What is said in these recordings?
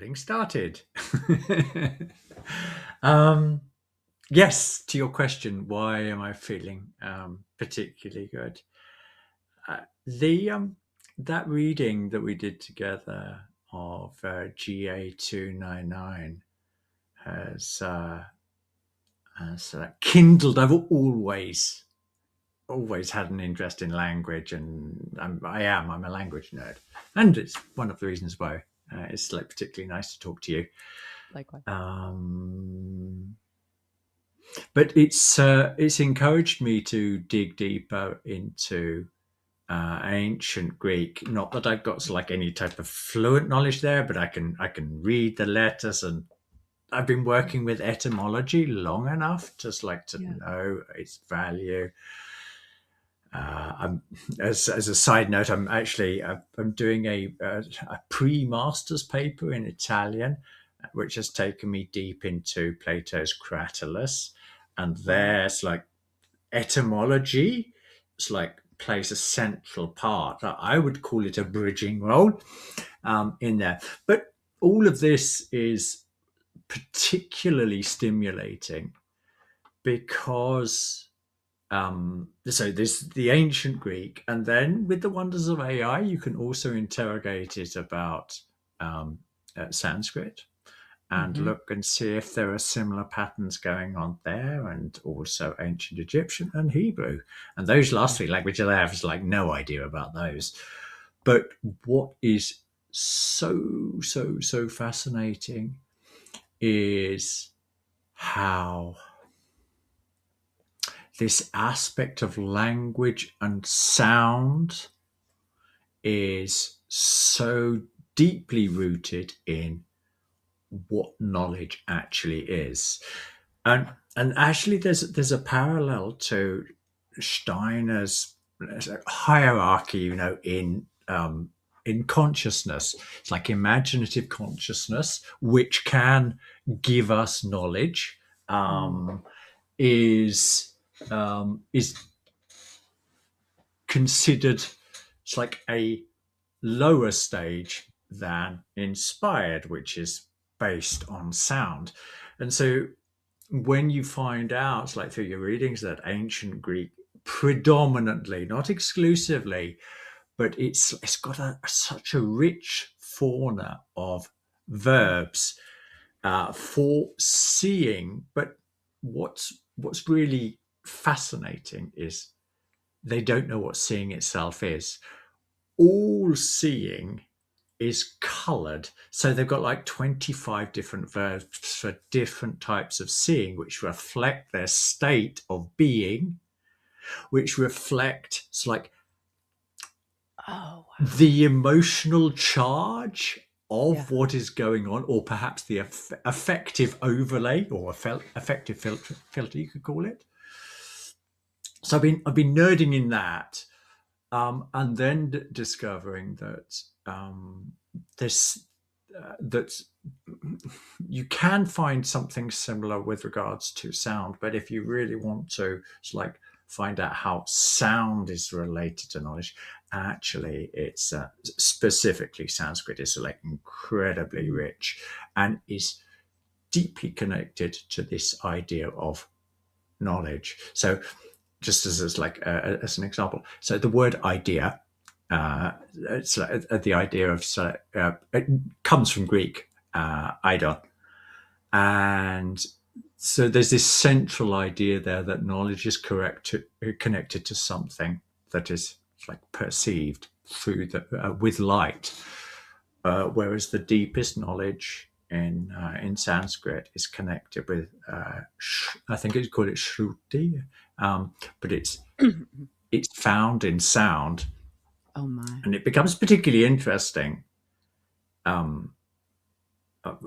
Recording started. Yes, to your question, why am I feeling particularly good? That reading that we did together of GA299 has kindled. I've always had an interest in language, and I'm a language nerd, and it's one of the reasons why it's like particularly nice to talk to you. Likewise. But it's encouraged me to dig deeper into ancient Greek. Not that I've got like any type of fluent knowledge there, but I can read the letters, and I've been working with etymology long enough just like to know its value. As a side note, I'm doing a pre-master's paper in Italian, which has taken me deep into Plato's Cratylus, and there's like etymology. It's like plays a central part. I would call it a bridging role in there. But all of this is particularly stimulating because so there's the ancient Greek, and then with the wonders of AI, you can also interrogate it about Sanskrit and look and see if there are similar patterns going on there, and also ancient Egyptian and Hebrew. And those last three languages I have is like no idea about those. But what is so fascinating is how this aspect of language and sound is so deeply rooted in what knowledge actually is. And actually there's a parallel to Steiner's hierarchy, in consciousness. It's like imaginative consciousness, which can give us knowledge, is considered, it's like a lower stage than inspired, which is based on sound. And so when you find out, like through your readings, that ancient Greek predominantly, not exclusively, but it's got such a rich fauna of verbs for seeing. But what's really fascinating is they don't know what seeing itself is. All seeing is colored. So they've got like 25 different verbs for different types of seeing, which reflect their state of being, which reflect, it's like, the emotional charge of what is going on, or perhaps the affective overlay or affective filter, you could call it. So I've been nerding in that, and then discovering that that you can find something similar with regards to sound, but if you really want to, it's like find out how sound is related to knowledge, actually it's specifically Sanskrit is like incredibly rich and is deeply connected to this idea of knowledge. So just as like as an example, so the word idea, it's the idea of it comes from Greek, eidon, and so there's this central idea there that knowledge is connected to something that is like perceived through with light, whereas the deepest knowledge in Sanskrit is connected with I think it's called shruti, but it's found in sound. Oh my! And it becomes particularly interesting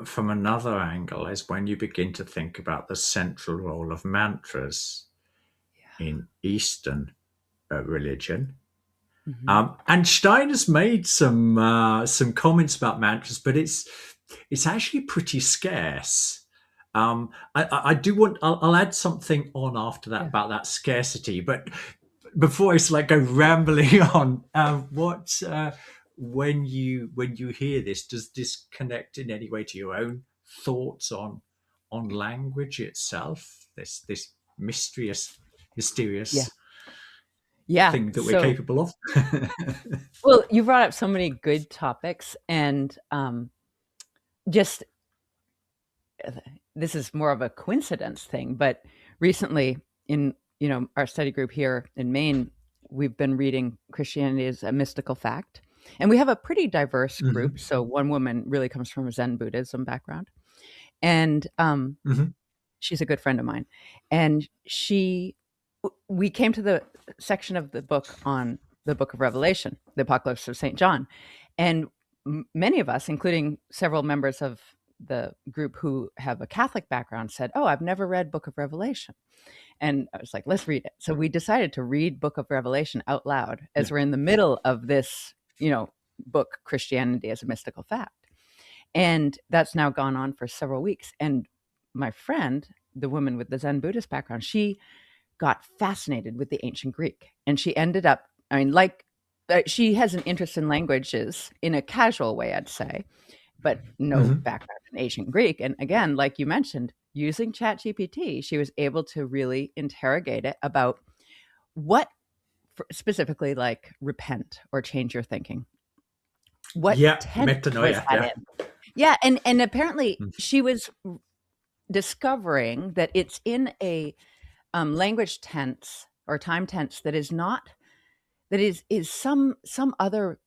from another angle is when you begin to think about the central role of mantras in Eastern religion. And Steiner's made some comments about mantras, but it's actually pretty scarce. I do want. I'll add something on after that about that scarcity. But before I go rambling on, when you hear this, does this connect in any way to your own thoughts on language itself? This Yeah. mysterious Yeah. thing that we're So, capable of. well, you brought up so many good topics, and just this is more of a coincidence thing, but recently in our study group here in Maine, we've been reading Christianity as a Mystical Fact, and we have a pretty diverse group. Hmm. So one woman really comes from a Zen Buddhism background, and Hmm. she's a good friend of mine, and we came to the section of the book on the book of Revelation, the Apocalypse of St. John, and many of us, including several members of the group who have a Catholic background, said, "Oh, I've never read Book of Revelation." And I was like, "Let's read it." So we decided to read Book of Revelation out loud Yeah. as we're in the middle of this, book, Christianity as a Mystical Fact. And that's now gone on for several weeks. And my friend, the woman with the Zen Buddhist background, she got fascinated with the ancient Greek. And she ended up, I mean, she has an interest in languages in a casual way, I'd say, but no Hmm. background in ancient Greek. And again, like you mentioned, using ChatGPT, she was able to really interrogate it about what specifically, like, repent or change your thinking. What Yeah, tense was metanoia. that Yeah. in? Yeah, and apparently Mm. she was discovering that it's in a language tense or time tense that is not that is some other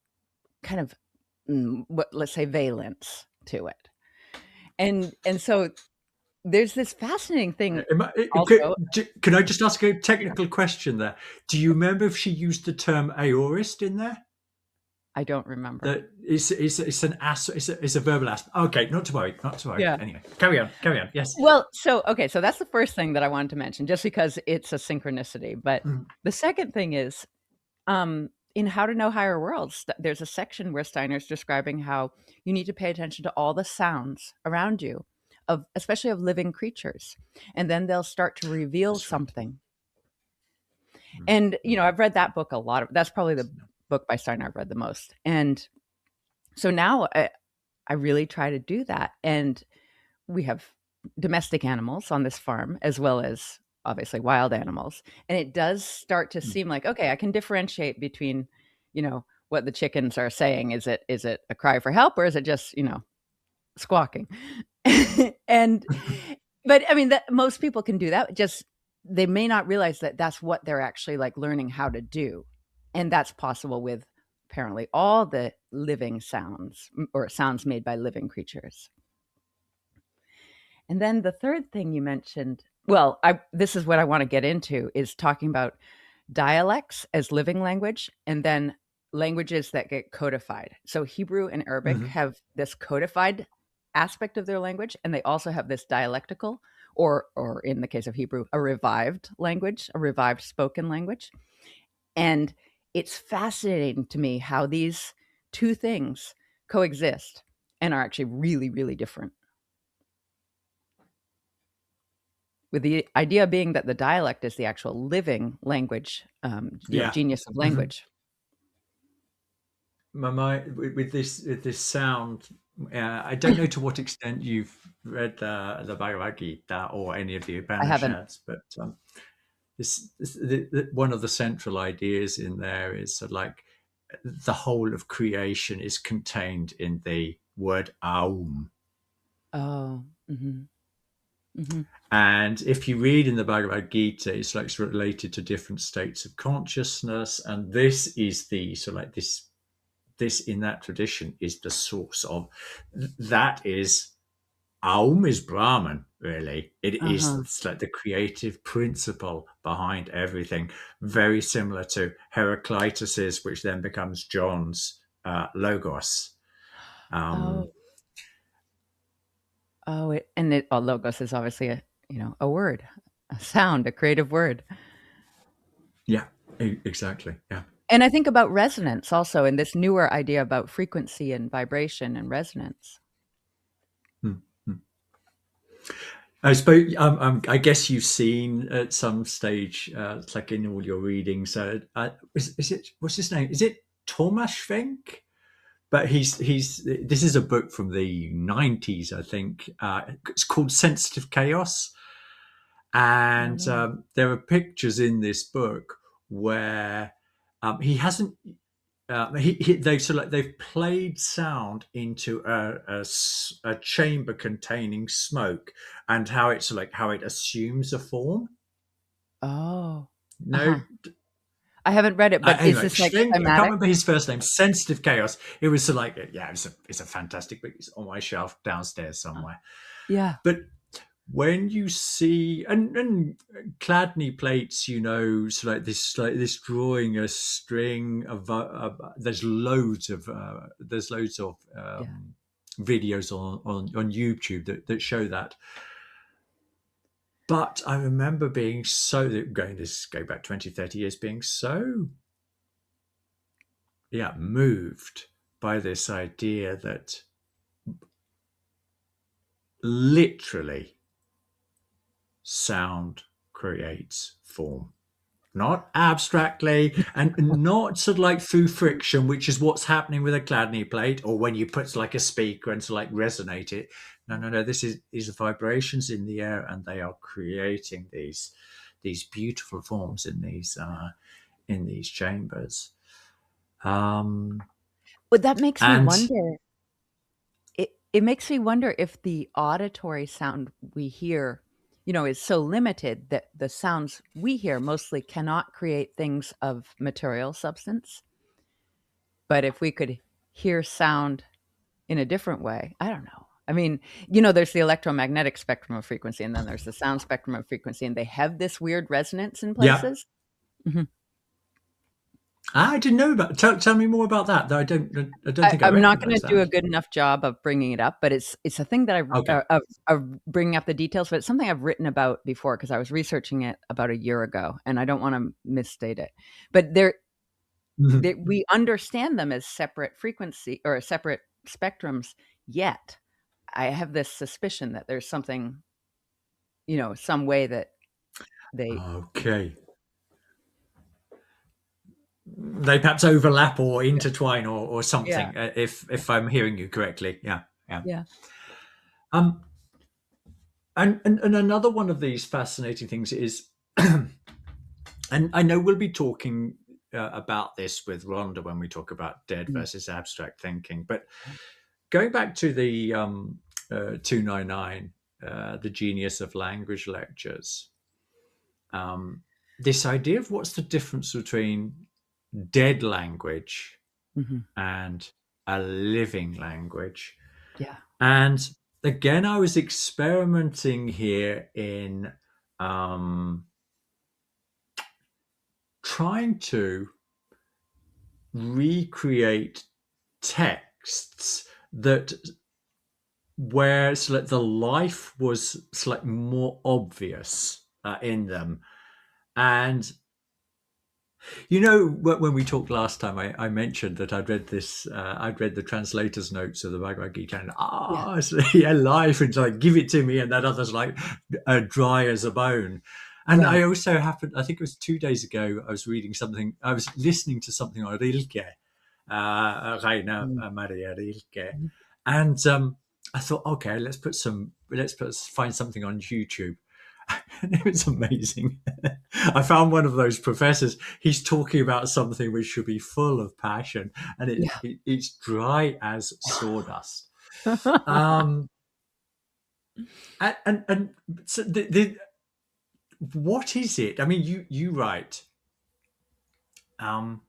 kind of let's say valence to it, and so there's this fascinating thing also. Can I just ask a technical question there? Do you remember if she used the term aorist in there? I don't remember. That it's an it's a verbal aspect. Okay, not to worry, not to worry. Yeah. Anyway, carry on, carry on. Yes. Well, so okay, so that's the first thing that I wanted to mention, just because it's a synchronicity. But Mm. the second thing is, in How to Know Higher Worlds, there's a section where Steiner's describing how you need to pay attention to all the sounds around you, of especially of living creatures, and then they'll start to reveal That's right. something. Mm. And Mm. I've read that book a lot. That's probably the book by Steiner I've read the most. And so now I really try to do that. And we have domestic animals on this farm as well as obviously wild animals. And it does start to Mm. seem like, okay, I can differentiate between, what the chickens are saying. Is it a cry for help, or is it just, squawking? And but I mean, that most people can do that. Just they may not realize that that's what they're actually like learning how to do. And that's possible with apparently all the living sounds or sounds made by living creatures. And then the third thing you mentioned, well, this is what I want to get into, is talking about dialects as living language and then languages that get codified. So Hebrew and Arabic Mhm. have this codified aspect of their language, and they also have this dialectical, or in the case of Hebrew, a revived language, a revived spoken language. And it's fascinating to me how these two things coexist and are actually really, really different. With the idea being that the dialect is the actual living language, Yeah. genius of Mhm. language. My with this sound. I don't know to what extent you've read the Bhagavad Gita or any of the I haven't. Upanishads, but one of the central ideas in there is sort of like the whole of creation is contained in the word Aum. Oh, mhm, mhm. And if you read in the Bhagavad Gita, it's related to different states of consciousness, and this is the sort of like this in that tradition is the source of that is Aum is Brahman, really. It is Uh-huh. it's like the creative principle behind everything, very similar to Heraclitus's, which then becomes John's logos. Um, Oh, oh, logos is obviously a word, a sound, a creative word. yeah, exactly. Yeah. And I think about resonance also, and this newer idea about frequency and vibration and resonance. Hmm. Hmm. I suppose I guess you've seen at some stage, it's like in all your readings. Is it what's his name? Is it Thomas Schwenk? but this is a book from the 90s, I think. It's called Sensitive Chaos, and Oh, there are pictures in this book where he hasn't. They've played sound into a chamber containing smoke, and how it assumes a form. oh, No, uh-huh. I haven't read it, but is anyway, this like I can't thematic? remember his first name. Sensitive Chaos. It was yeah, it's a fantastic book. It's on my shelf downstairs Uh, somewhere. Yeah. But when you see and Chladni plates, so like this drawing a string of there's loads of Yeah. videos on YouTube that show that. But I remember being go back 20, 30 years, being so moved by this idea that literally sound creates form, not abstractly and not sort of like through friction, which is what's happening with a Chladni plate, or when you put like a speaker and to like resonate it. No. These are vibrations in the air, and they are creating these beautiful forms in these chambers. But that makes me And wonder. It makes me wonder if the auditory sound we hear, is so limited that the sounds we hear mostly cannot create things of material substance. But if we could hear sound in a different way, I don't know. I mean, there's the electromagnetic spectrum of frequency, and then there's the sound spectrum of frequency, and they have this weird resonance in yeah, places. Mhm. I didn't know about. Tell me more about that. Though I don't think I I'm not gonna recognise do a that. good enough job of bringing it up, but it's a thing that Okay. of bringing up the details, but it's something I've written about before because I was researching it about a year ago, and I don't wanna misstate it. But Mhm. we understand them as separate frequency or separate spectrums, yet I have this suspicion that there's something, some way that they Okay. They perhaps overlap or Yeah. intertwine or Yeah. something. If I'm hearing you correctly, yeah, yeah. Yeah. Um, and another one of these fascinating things is, and I know we'll be talking about this with Rhonda when we talk about dead Mm. versus abstract thinking. But going back to the 299, the Genius of Language lectures, um, this idea of what's the difference between dead language Mhm. and a living language. Yeah. And again, I was experimenting here in um, trying to recreate texts that where like the life was like more obvious in them. And when we talked last time, I mentioned that I'd read this. I'd read the translator's notes of the Bhagavad Gita, and Yeah. so, yeah, life, and like give it to me, and that other's like dry as a bone. And I Right. also happened. I think it was 2 days ago. I was reading something. I was listening to something on Rilke, Rainer Mm. Maria Rilke, Mhm. and I thought, okay, find something on YouTube. And it was amazing. I found one of those professors. He's talking about something which should be full of passion, and Yeah. it's dry as sawdust. Um, and so what is it? I mean, you write. Um,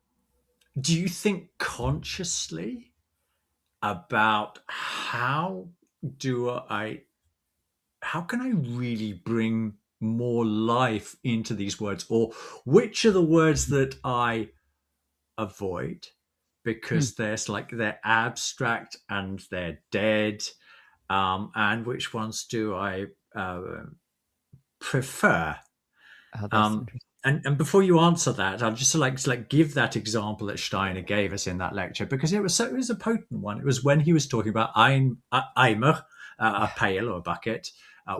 do you think consciously about do I how can I really bring more life into these words, or which are the words that I avoid Hmm. because they're abstract and they're dead, and which ones do I prefer? Oh, that's Um, interesting. and before you answer that, I'd just like to give that example that Steiner gave us in that lecture, because it was a potent one. It was when he was talking about Eimer, a Yeah. pail or a bucket,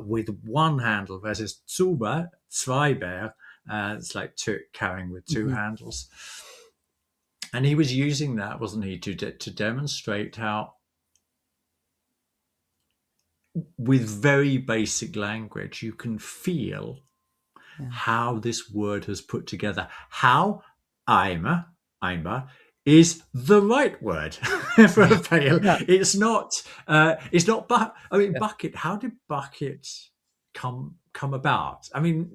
with one handle versus Zuber, Zweiber. It's like carrying with two Mhm. handles. And he was using that, wasn't he, to demonstrate how, with very basic language, you can feel Yeah. how this word has put together, how Eimer is the right word for a pail. Yeah. It's not. Yeah. Bucket. How did bucket come about? I mean,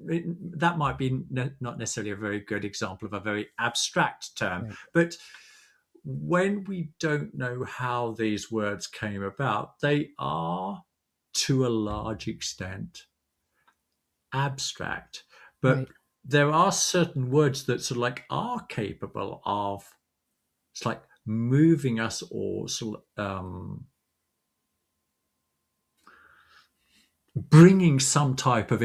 that might be not necessarily a very good example of a very abstract term, Right. but when we don't know how these words came about, they are, to a large extent, abstract. But Right. there are certain words that sort of like are capable of, it's like, moving us, or sort of, bringing some type of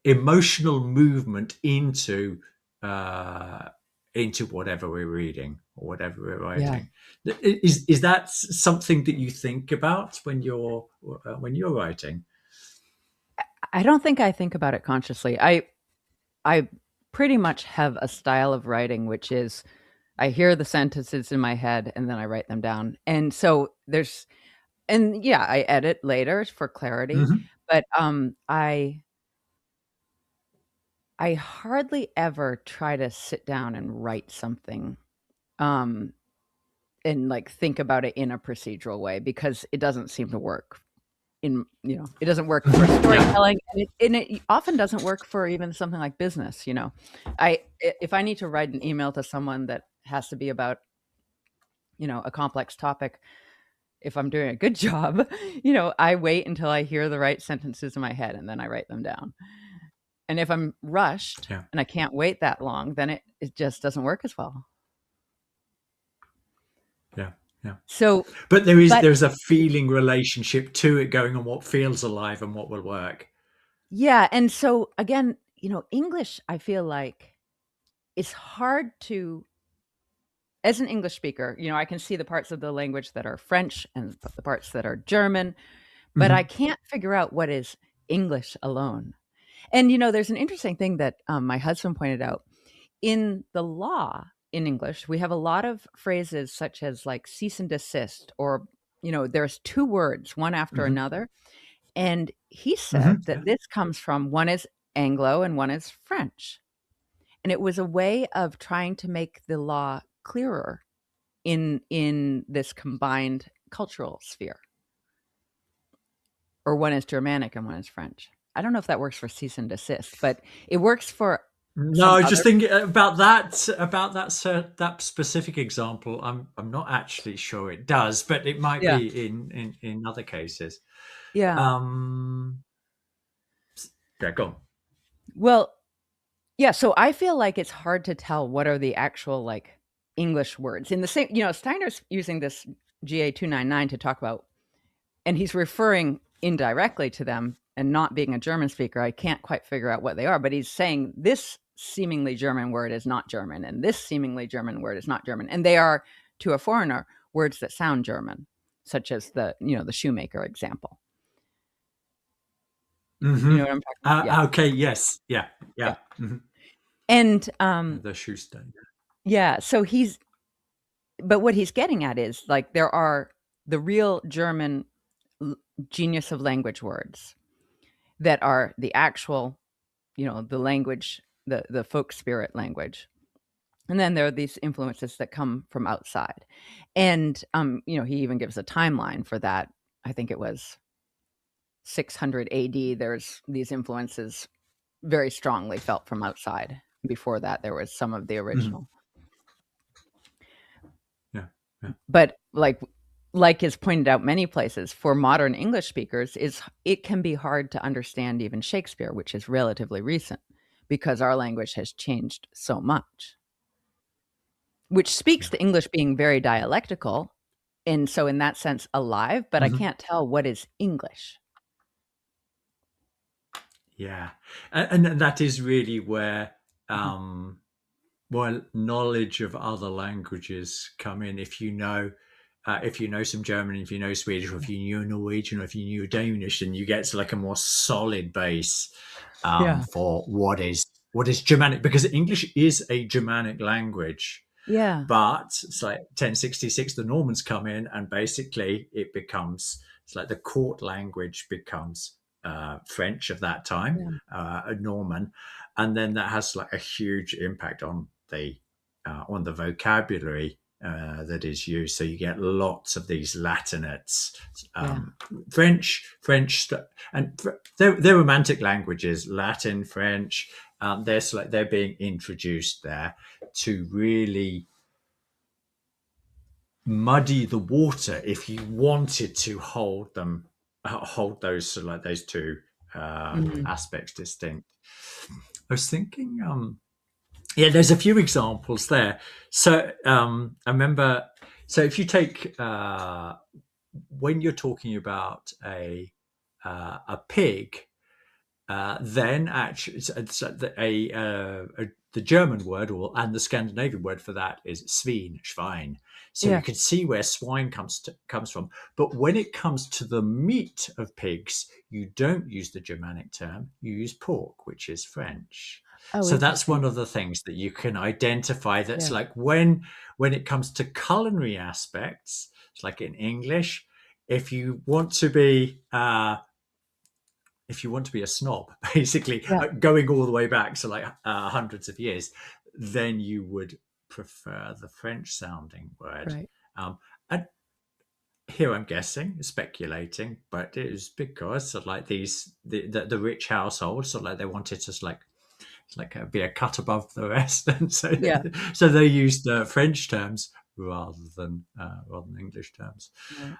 emotional movement into whatever we're reading or whatever we're Yeah. writing. Is that something that you think about when you're writing? I don't think I think about it consciously. I pretty much have a style of writing, which is I hear the sentences in my head and then I write them down. And so yeah, I edit later for clarity, Mm-hmm. but I hardly ever try to sit down and write something, um, and, like, think about it in a procedural way because it doesn't seem to work it doesn't work for Yeah. storytelling, and it often doesn't work for even something like business, you know? If I need to write an email to someone that has to be about, a complex topic, if I'm doing a good job, I wait until I hear the right sentences in my head, and then I write them down. And if I'm rushed Yeah. and I can't wait that long, then it just doesn't work as well. Yeah. Yeah. So, But but there's a feeling relationship to it going on, what feels alive and what will work. yeah, and so again, English, I feel like it's hard to as an English speaker, I can see the parts of the language that are French and the parts that are German, but I Mm-hmm. can't figure out what is English alone. And, there's an interesting thing that my husband pointed out. In the law in English, we have a lot of phrases such as like cease and desist, or, there's two words, one after Mm-hmm. another. And he Mm-hmm. said that Yeah. this comes from one is Anglo and one is French. And it was a way of trying to make the law clearer in this combined cultural sphere. Or one is Germanic and one is French. I don't know if that works for cease and desist, but it works for No, some I was just other. thinking about that specific example. I'm not actually sure it does, but it might Yeah. be in other cases. Yeah. Um, yeah, go on. Well, yeah, so I feel like it's hard to tell what are the actual, like, English words. In the same Steiner's using this GA299 to talk about, and he's referring indirectly to them, and not being a German speaker, I can't quite figure out what they are, but he's saying this seemingly German word is not German, and this seemingly German word is not German, and they are, to a foreigner, words that sound German, such as the shoemaker example. You Mm-hmm. know what I'm talking about? Yeah, Okay. Yes. Yeah. yeah. Yeah. Mm-hmm. And, The shoe stain. yeah, but what he's getting at is, like, there are the real German genius of language words that are the actual, the language, the folk spirit language. And then there are these influences that come from outside. And, he even gives a timeline for that. I think it was 600 AD. There's these influences very strongly felt from outside. Before that, there was some of the Mm-hmm. original. Yeah. Yeah. But like is pointed out many places for modern English speakers, is it can be hard to understand even Shakespeare, which is relatively recent, because our language has changed so much, which speaks Yeah. to English being very dialectical, and so in that sense alive, but I Mm-hmm. can't tell what is English. Yeah. And that is really where, Mhm. well, knowledge of other languages come in. If you know some German, if you know Swedish, or if you knew Norwegian, or if you knew Danish, then you get to like a more solid base, Yeah. for what is Germanic, because English is a Germanic language. Yeah. But it's like 1066, the Normans come in, and basically it becomes, it's like the court language becomes French of that time, Yeah. a Norman, and then that has like a huge impact on the vocabulary that is used. So you get lots of these Latinates, Yeah. French, and they're romantic languages. Latin, French. They're being introduced there to really muddy the water if you wanted to hold those, so like those two Mhm. aspects distinct. I was thinking, yeah, there's a few examples there. So I remember, so if you take when you're talking about a pig, then actually it's the German word, and the Scandinavian word for that is Schwein. So you Yeah. can see where swine comes from. But when it comes to the meat of pigs, you don't use the Germanic term. You use pork, which is French. Oh, So that's one interesting. of the things that you can identify. That's Yeah. like when it comes to culinary aspects, it's like in English. If you want to be a snob, basically Yeah. going all the way back to like hundreds of years, then you would prefer the French sounding word. Right. And here I'm guessing, speculating, but it was because of like the rich households, so like they wanted to be a cut above the rest, and Yeah. so they used French terms rather than English terms. Right.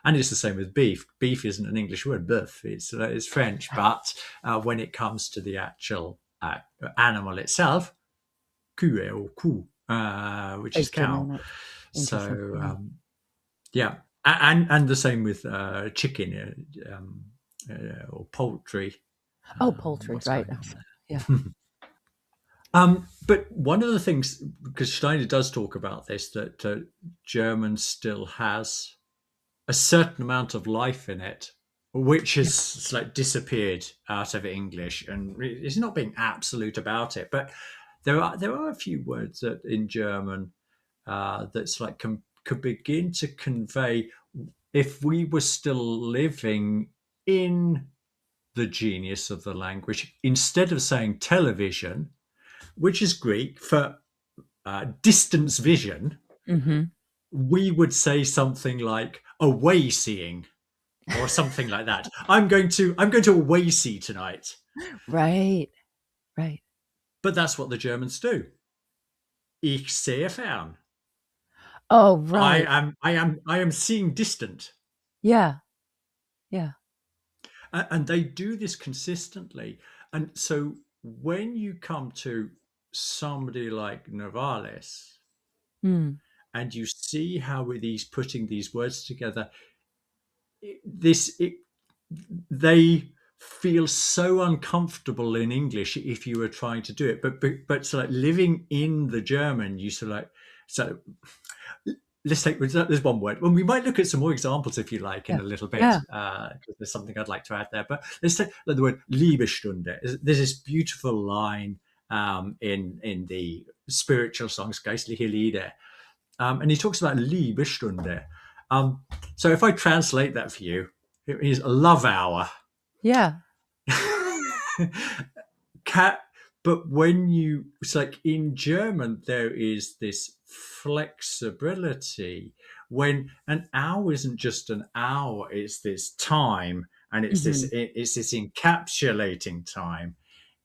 And it's the same with beef. Beef isn't an English word. Boeuf. It's French, but when it comes to the actual animal itself, cue or coup, which is Is the cow. name. Interesting. So Yeah. yeah, and the same with chicken or poultry. Oh, poultry. What's Right. going on Yeah. there? But one of the things, because Steiner does talk about this, that German still has a certain amount of life in it, which Yeah. has like disappeared out of English, and it's not being absolute about it. But there are a few words that in German that's like could begin to convey, if we were still living in the genius of the language, instead of saying television, which is Greek for distance vision, Hmm. we would say something like away seeing or something like that. I'm going to away see tonight. Right. Right. But that's what the Germans do. Ich sehe fern. Oh, I right. am I am I am seeing distant. Yeah. Yeah. And they do this consistently. And so when you come to somebody like Novalis Mm. and you see how he's putting these words together, this it, they feel so uncomfortable in English if you were trying to do it, but so like living in the German, you sort of like, so let's take, there's one word. Well, we might look at some more examples if you like in Yeah. a little bit, Yeah. because there's something I'd like to add there. But let's take the word Liebestunde. There's this beautiful line in the spiritual songs, Geistliche Lieder, and he talks about Liebestunde. Um, so if I translate that for you, it is a love hour. Yeah. Cat, but it's like in German, there is this flexibility when an hour isn't just an hour, it's this time, and Hmm. it's this encapsulating time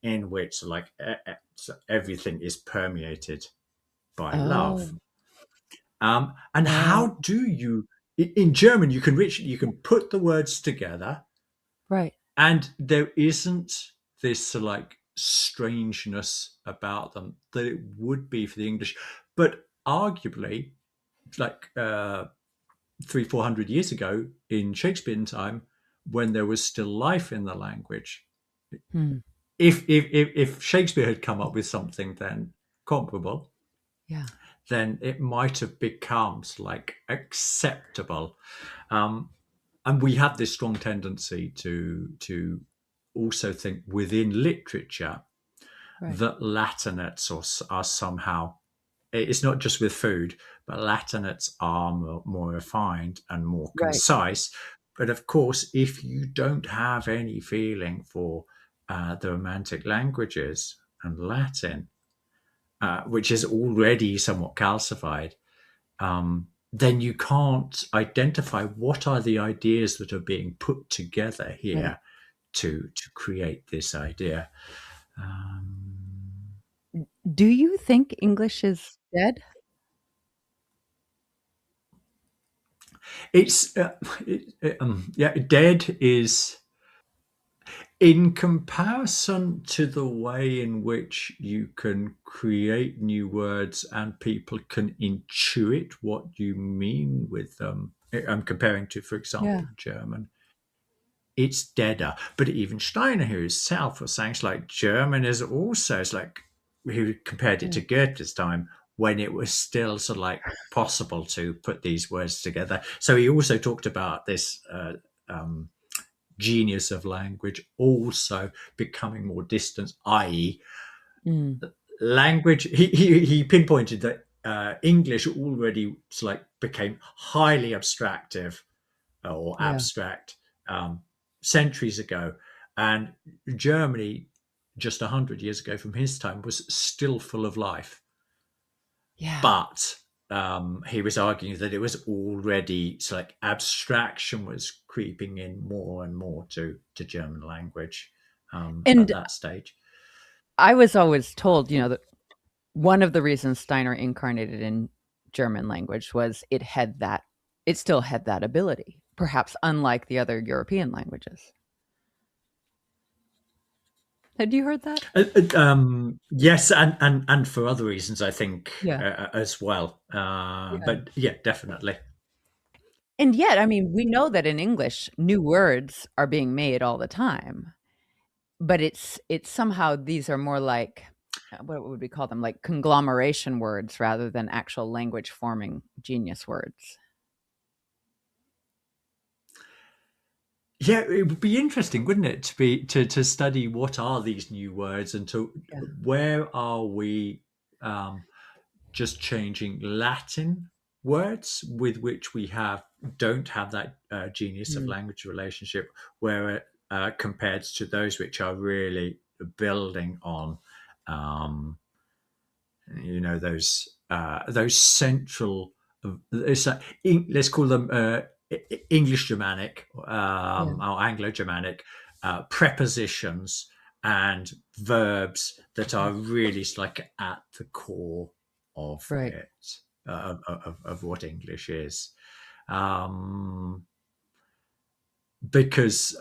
in which like so everything is permeated by love. Oh, And right. how do you in German you can put the words together, Right. and there isn't this like strangeness about them that it would be for the English. But arguably, like 300-400 years ago in Shakespearean time, when there was still life in the language, Hmm. if Shakespeare had come up with something then comparable, Yeah. then it might have become like acceptable. Um, and we have this strong tendency to also think within literature Right. that Latinates are somehow it's not just with food, but Latinates are more refined and more Right. concise. But of course, if you don't have any feeling for the Romantic languages and Latin, which is already somewhat calcified, then you can't identify what are the ideas that are being put together Right. here to create this idea. Um, Do you think English is dead? it's yeah, dead is in comparison to the way in which you can create new words and people can intuit what you mean with them. I'm comparing to, for Yeah. example, German. It's deader. But even Steiner himself was saying it's like German is also, it's like he compared it Yeah. to Goethe's time when it was still sort of like possible to put these words together. So he also talked about this genius of language also becoming more distant, i.e., Mm. language. He pinpointed that English already like became highly abstractive or Yeah. abstract um, centuries ago, and Germany just 100 years ago from his time was still full of life. Yeah. But he was arguing that it was already so like abstraction was creeping in more and more to German language at And that stage. I was always told, that one of the reasons Steiner incarnated in German language was it still had that ability, perhaps unlike the other European languages. Had you heard that? Yes, and for other reasons, I think Yeah. as well. Yeah. But yeah, definitely. And yet, I mean, we know that in English, new words are being made all the time, but it's somehow these are more like what would we call them? Like conglomeration words rather than actual language forming genius words. Yeah, it would be interesting, wouldn't it, to be to study what are these new words and to Yeah. where are we just changing Latin words with which we don't have that genius of Mm. language relationship, where compared to those which are really building on, um, those central. It's let's call them English Germanic Yeah. or Anglo Germanic prepositions and verbs that are really like at the core of Right. it, of what English is. Um, because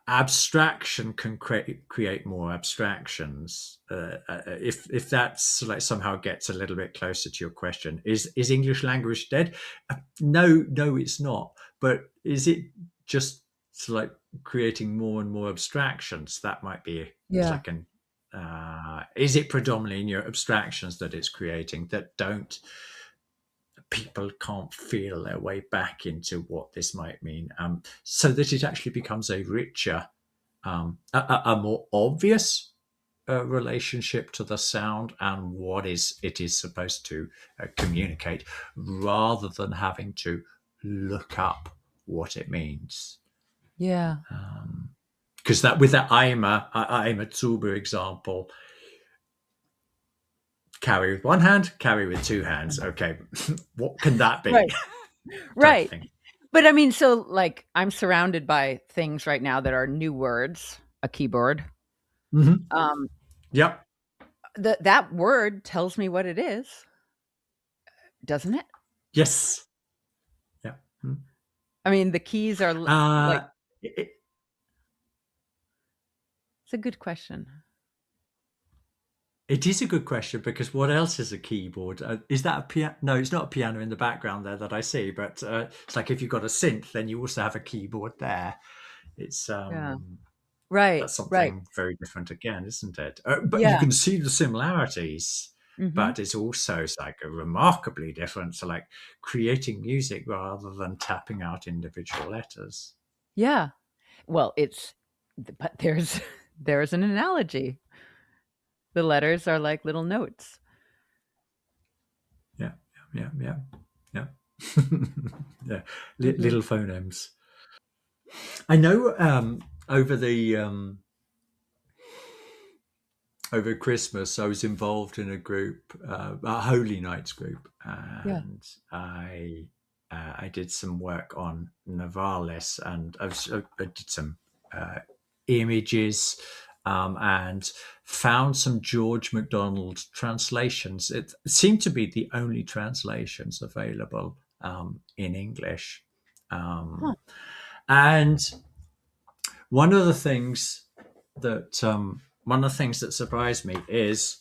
abstraction can create more abstractions. If that's like somehow gets a little bit closer to your question, is English language dead? No, no, it's not. But is it just like creating more and more abstractions? That might be Yeah. like an. Is it predominantly in your abstractions that it's creating that don't people can't feel their way back into what this might mean, so that it actually becomes a richer, a more obvious relationship to the sound and what is it is supposed to communicate, rather than having to look up what it means. Yeah. Because that with that I'm a Zuber example, carry with one hand, carry with two hands. Okay, what can that be? Right. Type of Right. thing. But I mean, so like I'm surrounded by things right now that are new words, a keyboard. Mm-hmm. Um, Yep. that word tells me what it is, doesn't it? Yes. Yeah. Mm. I mean, the keys are like Uh, it, it's a good question. it is a good question because what else is a keyboard? Is that a piano? No, it's not a piano in the background there that I see, but it's like if you've got a synth, then you also have a keyboard there. It's Yeah. Right. that's Right. something very different again, isn't it? But you Yeah. can see the similarities, Mhm. but it's like a remarkably different. So like creating music rather than tapping out individual letters. Yeah. Well, but there's an analogy. The letters are like little notes. yeah, yeah, yeah. Yeah, Mm-hmm. little phonemes. I know over the over Christmas, I was involved in a group, a Holy Nights group, Yeah. and I did some work on Navalis, and I did some uh, images and found some George MacDonald translations. It seemed to be the only translations available in English, Huh. and one of the things one of the things that surprised me is,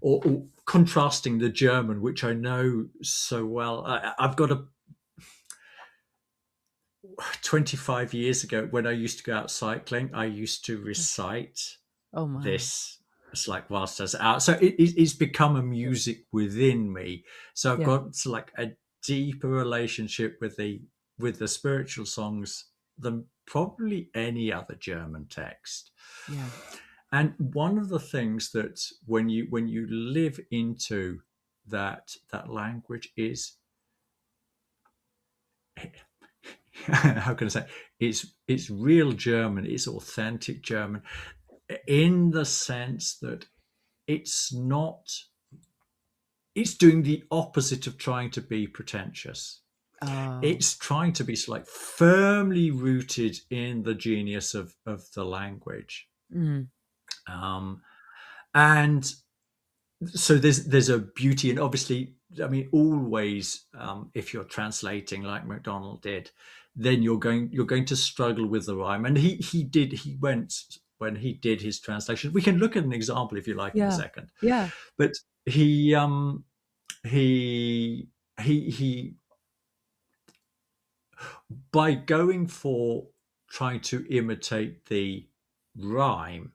or contrasting the German, which I know so well. I've got a 25 years ago when I used to go out cycling, I used to recite Oh my. this. It's like whilst I was out, so it's become a music within me. So I've Yeah. got like a deeper relationship with the spiritual songs than probably any other German text. Yeah. And one of the things that when you live into that language is how can I say, it's real German, it's authentic German, in the sense that it's not it's doing the opposite of trying to be pretentious. Oh. It's trying to be like firmly rooted in the genius of the language. Mm. Um, and so there's a beauty, and obviously, I mean, always, if you're translating like MacDonald did, then you're going to struggle with the rhyme. And he went when he did his translation. We can look at an example if you like in a Yeah. second. Yeah. But he he by going for trying to imitate the rhyme,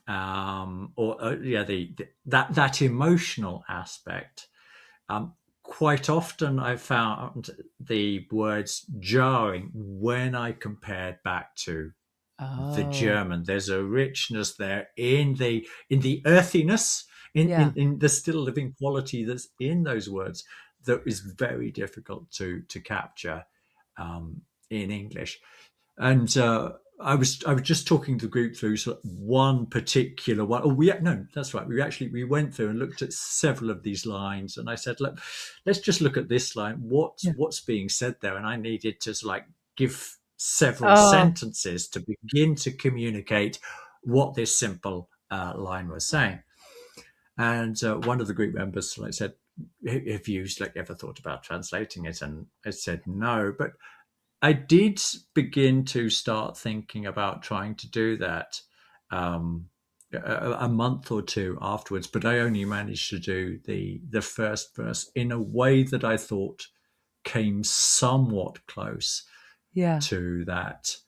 or yeah, the that emotional aspect. Quite often, I found the words jarring when I compared back to the Oh. German. There's a richness there in the earthiness, Yeah. in the still living quality that's in those words that is very difficult to capture in English. And I was just talking the group through sort of one particular one. Oh, no, that's right. We went through and looked at several of these lines, and I said, look, let's just look at this line. What's Yeah. what's being said there? And I needed to like give several Oh. sentences to begin to communicate what this simple line was saying. And one of the group members like said, "Have you like ever thought about translating it?" And I said no, but I did begin to start thinking about trying to do that um, a month or two afterwards, but I only managed to do the first verse in a way that I thought came somewhat close Yeah. to that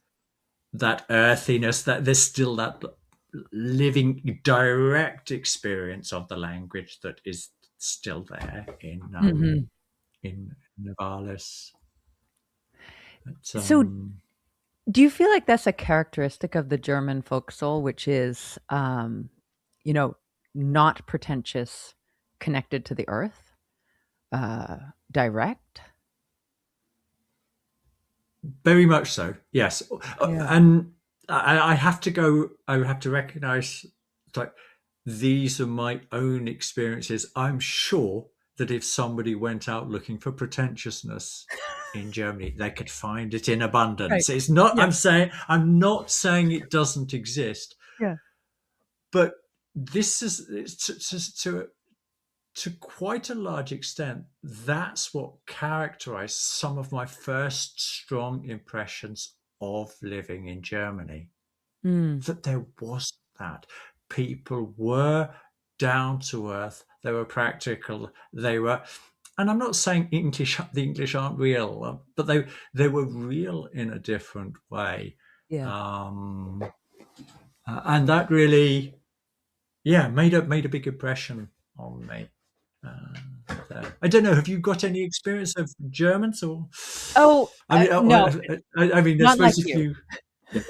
earthiness. That there's still that living direct experience of the language that is still there Hmm. in Navalis. But, So, do you feel like that's a characteristic of the German folk soul, which is, you know, not pretentious, connected to the earth, uh, direct? very much so, yes. Yeah. And I have to go. I have to recognise like these are my own experiences. I'm sure that if somebody went out looking for pretentiousness in Germany, they could find it in Right. abundance. It's not. Yeah. I'm not saying it doesn't exist, Yeah. but this is to quite a large extent, that's what characterized some of my first strong impressions of living in Germany. Mm. That there was that. People were down to earth, they were practical, they were, and I'm not saying the English aren't real, but they were real in a different way. Yeah. Um, and that really, yeah, made a big impression on me. I don't know. Have you got any experience of Germans, or? Oh, I mean, no, I mean, I not like suppose if you. you, yeah,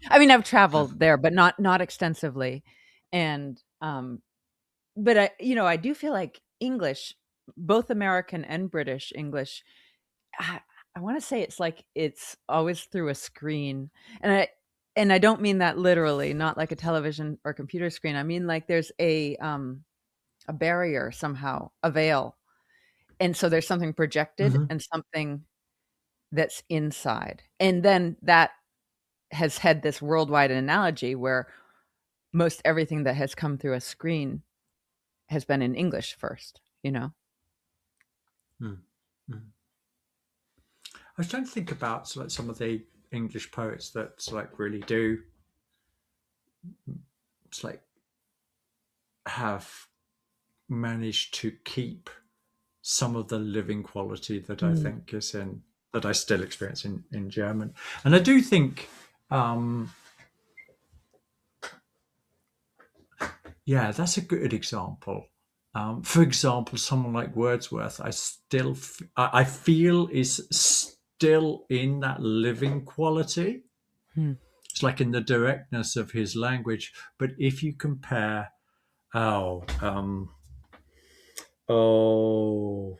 I mean, I've uh, traveled there, but not extensively, and, but I do feel like English, both American and British English, I, I want to say it's like it's always through a screen, and I don't mean that literally, not like a television or computer screen. I mean like there's a barrier somehow, a veil, and so there's something projected Hmm. and something that's inside, and then that has had this worldwide analogy where most everything that has come through a screen has been in English first, you know? Mm. Mm. I was trying to think about so like some of the English poets that so like really do it's like have managed to keep some of the living quality that I Mm. think is in that I still experience in German. And I do think um yeah, that's a good example. For example, someone like Wordsworth, I feel is still in that living quality. Hmm. It's like in the directness of his language. But if you compare, oh, oh,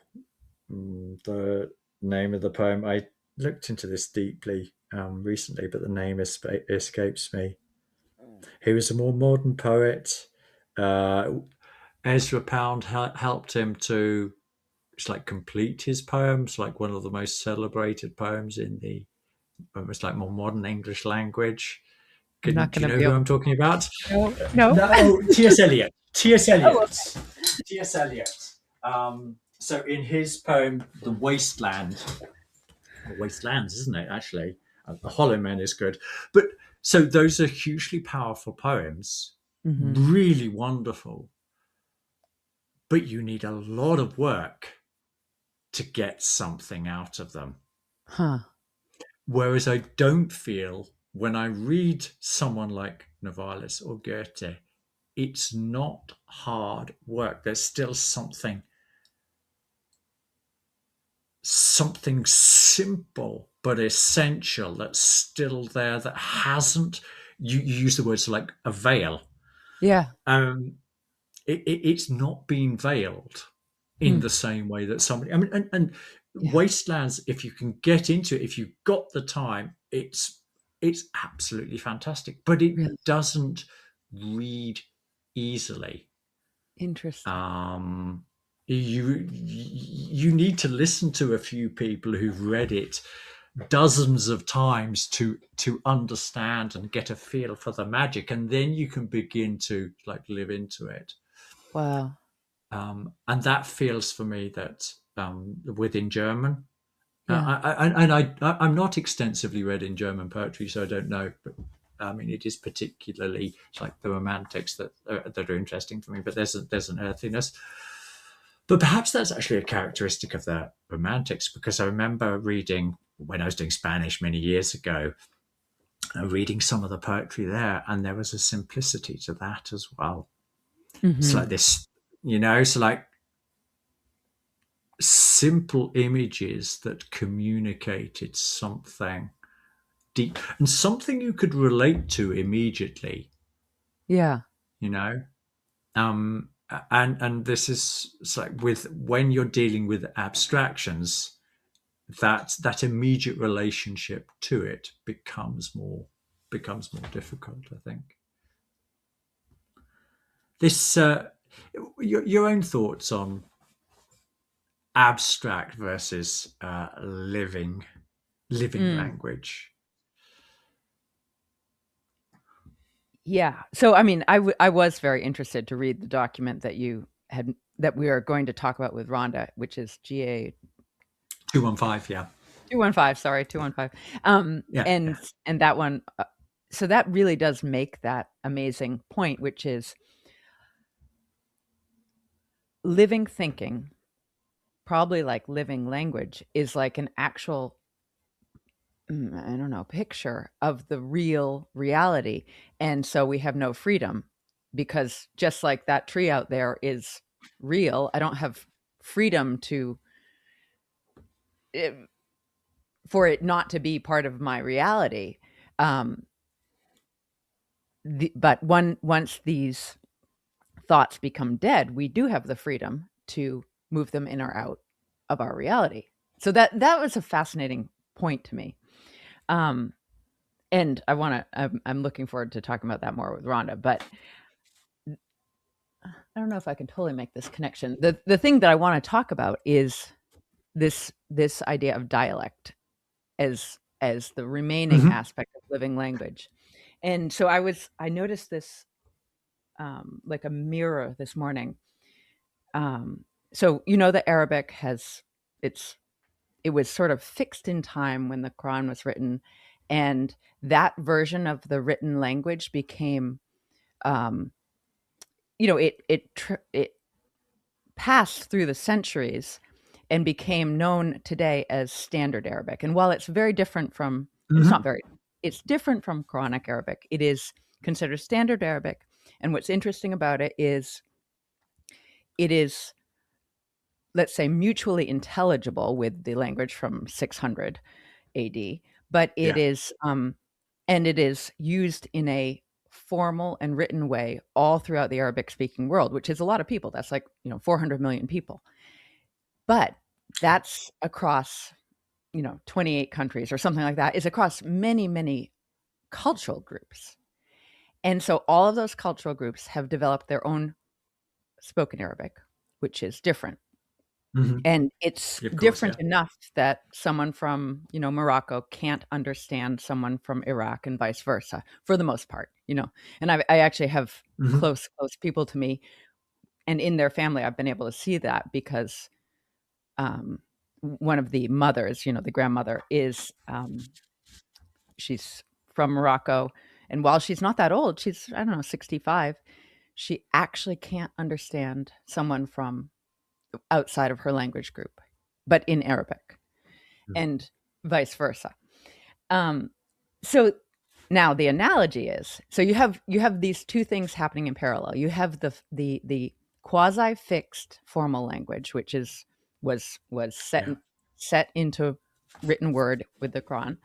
the name of the poem, I looked into this deeply recently, but the name escapes me. He was a more modern poet. Uh, Ezra Pound helped him to it's like complete his poems, like one of the most celebrated poems in the almost like more modern English language. I'm not Do going you to know be who able. I'm talking about? No, no. No, T.S. Eliot. T.S. Oh, Eliot. okay. T.S. Eliot. So in his poem, The Wasteland, or Wastelands, isn't it, actually? The Hollow Men is good. But so those are hugely powerful poems, Hmm. really wonderful, but you need a lot of work to get something out of them. Huh. Whereas I don't feel when I read someone like Novalis or Goethe, it's not hard work. There's still something simple but essential that's still there that hasn't you use the words like a veil. Yeah. Um it's not been veiled in Hmm. the same way that somebody and Yeah. wastelands if you can get into it if you've got the time it's absolutely fantastic but it Really doesn't read easily. interesting. um you need to listen to a few people who've read it dozens of times to understand and get a feel for the magic and then you can begin to like live into it. Wow. And that feels for me that within German, Yeah. I'm not extensively read in German poetry, so I don't know. But I mean, it is particularly like the romantics that are interesting for me. But there's an earthiness. But perhaps that's actually a characteristic of the romantics because I remember reading when I was doing Spanish many years ago, reading some of the poetry there, and there was a simplicity to that as well. It's Hmm. like this, so like simple images that communicated something deep and something you could relate to immediately, Yeah. you know. And this is it's like with when you're dealing with abstractions, that immediate relationship to it becomes more difficult, I think. This your own thoughts on abstract versus living Mm. language. Yeah. So, I mean, I was very interested to read the document that you had that we are going to talk about with Rhonda, which is GA 215, yeah. 215. Sorry, 215. Yeah, And that one. So that really does make that amazing point, which is living thinking, probably like living language, is like an actual I don't know, picture of the real reality. And so we have no freedom because just like that tree out there is real, I don't have freedom to eh, for it not to be part of my reality. Um, but once these thoughts become dead, we do have the freedom to move them in or out of our reality. So that was a fascinating point to me. And I'm looking forward to talking about that more with Rhonda, but I don't know if I can totally make this connection. The thing that I want to talk about is this idea of dialect as the remaining Hmm. aspect of living language. And so I noticed this like a mirror this morning. So the Arabic has it's it was sort of fixed in time when the Quran was written, and that version of the written language became um, it passed through the centuries and became known today as Standard Arabic. And while it's very different from, it's not Hmm. very, it's different from Quranic Arabic. It is considered Standard Arabic. And what's interesting about it is, let's say, mutually intelligible with the language from 600 AD, but Yeah. and it is used in a formal and written way all throughout the Arabic speaking world, which is a lot of people. That's like, 400 million people. But that's across, 28 countries or something like that, is across many, many cultural groups. And so all of those cultural groups have developed their own spoken Arabic, which is different. Hmm. And it's Of course, different yeah. enough that someone from, Morocco can't understand someone from Iraq and vice versa for the most part. And I actually have Hmm. close people to me, and in their family, I've been able to see that because um, one of the mothers, the grandmother, is she's from Morocco, and while she's not that old, she's, I don't know, 65. She actually can't understand someone from outside of her language group, but in Arabic, and vice versa. Um, so now the analogy is, so you have these two things happening in parallel. You have the quasi fixed formal language, which was Yeah. set into written word with the Quran,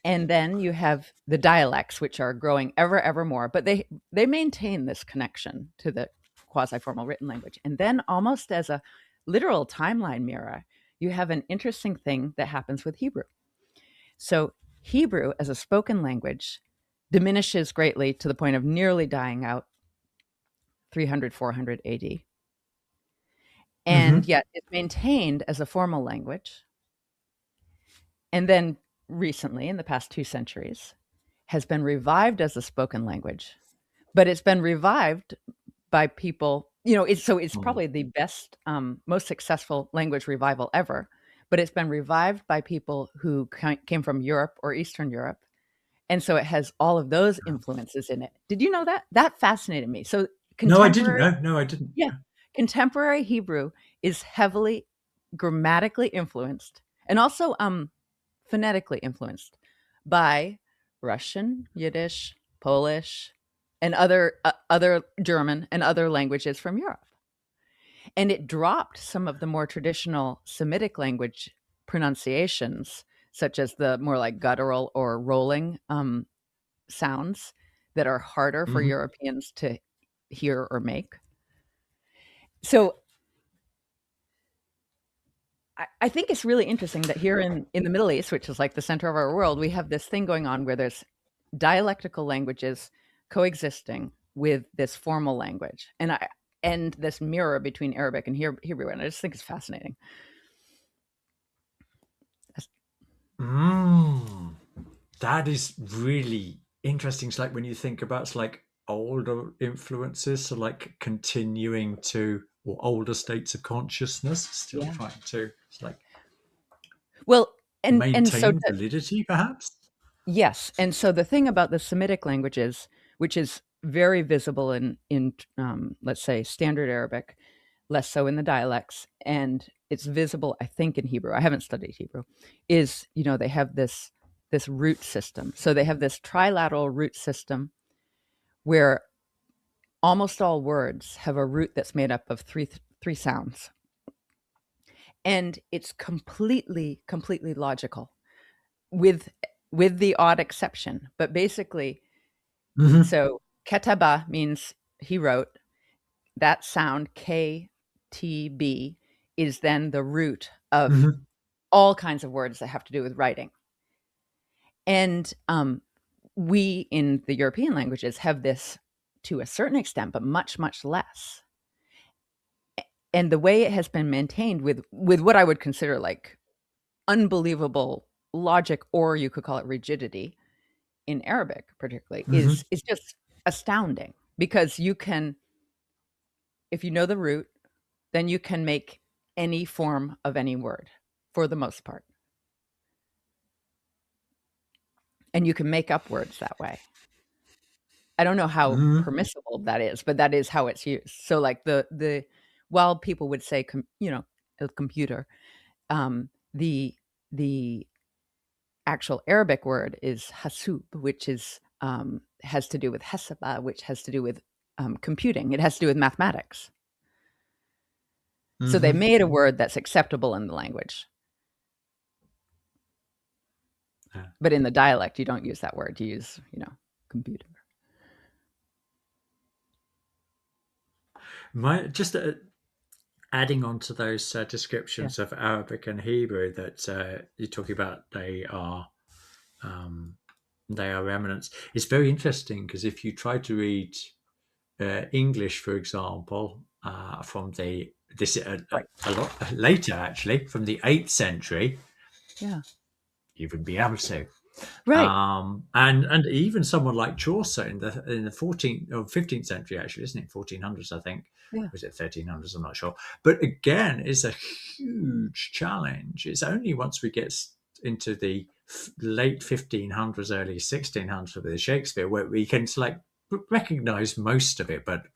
and then you have the dialects, which are growing ever more, but they maintain this connection to the quasi formal written language. And then, almost as a literal timeline mirror, you have an interesting thing that happens with Hebrew. So Hebrew as a spoken language diminishes greatly to the point of nearly dying out 300, 400 AD. And Hmm. yet it's maintained as a formal language. And then recently, in the past 2 centuries, has been revived as a spoken language. But it's been revived by people, it's Oh, probably the best, most successful language revival ever. But it's been revived by people who came from Europe or Eastern Europe. And so it has all of those influences in it. Did you know that? That fascinated me. So no, I didn't contemporary, know. No, I didn't. yeah, contemporary Hebrew is heavily grammatically influenced and also phonetically influenced by Russian, Yiddish, Polish, and other German and other languages from Europe. And it dropped some of the more traditional Semitic language pronunciations, such as the more like guttural or rolling sounds that are harder for Hmm. Europeans to hear or make. So I think it's really interesting that here in the Middle East, which is like the center of our world, we have this thing going on where there's dialectical languages coexisting with this formal language, and this mirror between Arabic and Hebrew, and I just think it's fascinating. Mm. That is really interesting. It's like when you think about it's like older influences, so like continuing to or older states of consciousness, still Yeah. trying to it's like Well, and so maintain validity, perhaps. yes, and so the thing about the Semitic languages, which is very visible in let's say Standard Arabic, less so in the dialects, and it's visible, I think, in Hebrew. I haven't studied Hebrew. Is they have this root system. So they have this trilateral root system where almost all words have a root that's made up of three sounds, and it's completely logical, with the odd exception. But basically, Hmm. so ketaba means he wrote. That sound, KTB, is then the root of Mhm. all kinds of words that have to do with writing. And we in the European languages have this to a certain extent, but much, much less. And the way it has been maintained with what I would consider like unbelievable logic, or you could call it rigidity, in Arabic particularly, Mhm. is just astounding, because you can, if you know the root, then you can make any form of any word for the most part. And you can make up words that way. I don't know how Mhm. permissible that is, but that is how it's used. So like the while people would say a computer, the actual Arabic word is hasub, which is has to do with hesaba, which has to do with computing. It has to do with mathematics. So they Mhm. made a word that's acceptable in the language. Yeah. But in the dialect, you don't use that word. You use, computer. Just adding on to those Yeah. descriptions of Arabic and Hebrew that you're talking about, um, they are remnants. It's very interesting because if you try to read English, for example, from the this Right. a lot later actually, from the 8th century, Yeah. you would be able to. Right. And even someone like Chaucer in the 14th or 15th century, actually, isn't it? 1400s, I think. Yeah. Was it 1300s? I'm not sure. But again, it's a huge challenge. It's only once we get into the late 1500s, early 1600s with Shakespeare where we can like recognize most of it, but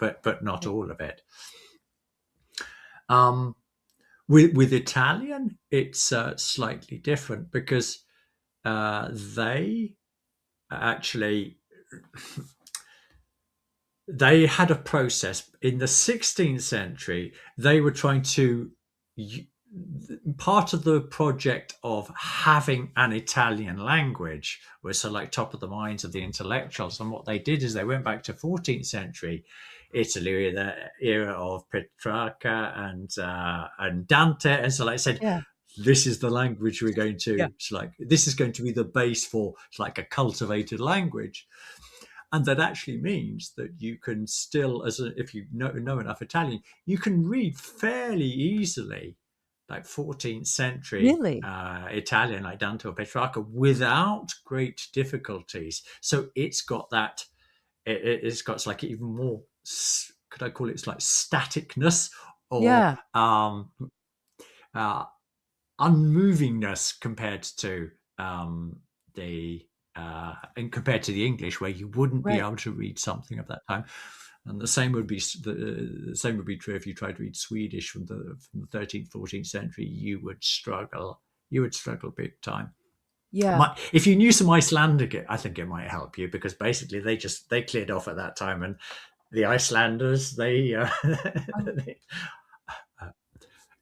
not Right. all of it. Um, with Italian, it's slightly different because they actually they had a process in the 16th century. They were trying to part of the project of having an Italian language was so like top of the minds of the intellectuals. And what they did is they went back to 14th century Italy, the era of Petrarca and Dante, and so like I said, Yeah. this is the language we're going Yeah. to, it's like this is going to be the base for like a cultivated language. And that actually means that you can still, if you know enough Italian, you can read fairly easily like 14th century Really? Italian, like Dante or Petrarca, without great difficulties. So it's got that. It's got like even more. Could I call it? It's like staticness or Yeah. uh, unmovingness compared to the and compared to the English, where you wouldn't be Right. able to read something of that time. And the same would be the same would be true if you tried to read Swedish from the 13th, 14th century. You would struggle. You would struggle big time. Yeah. If you knew some Icelandic, I think it might help you because basically they cleared off at that time, and the Icelanders Oh, they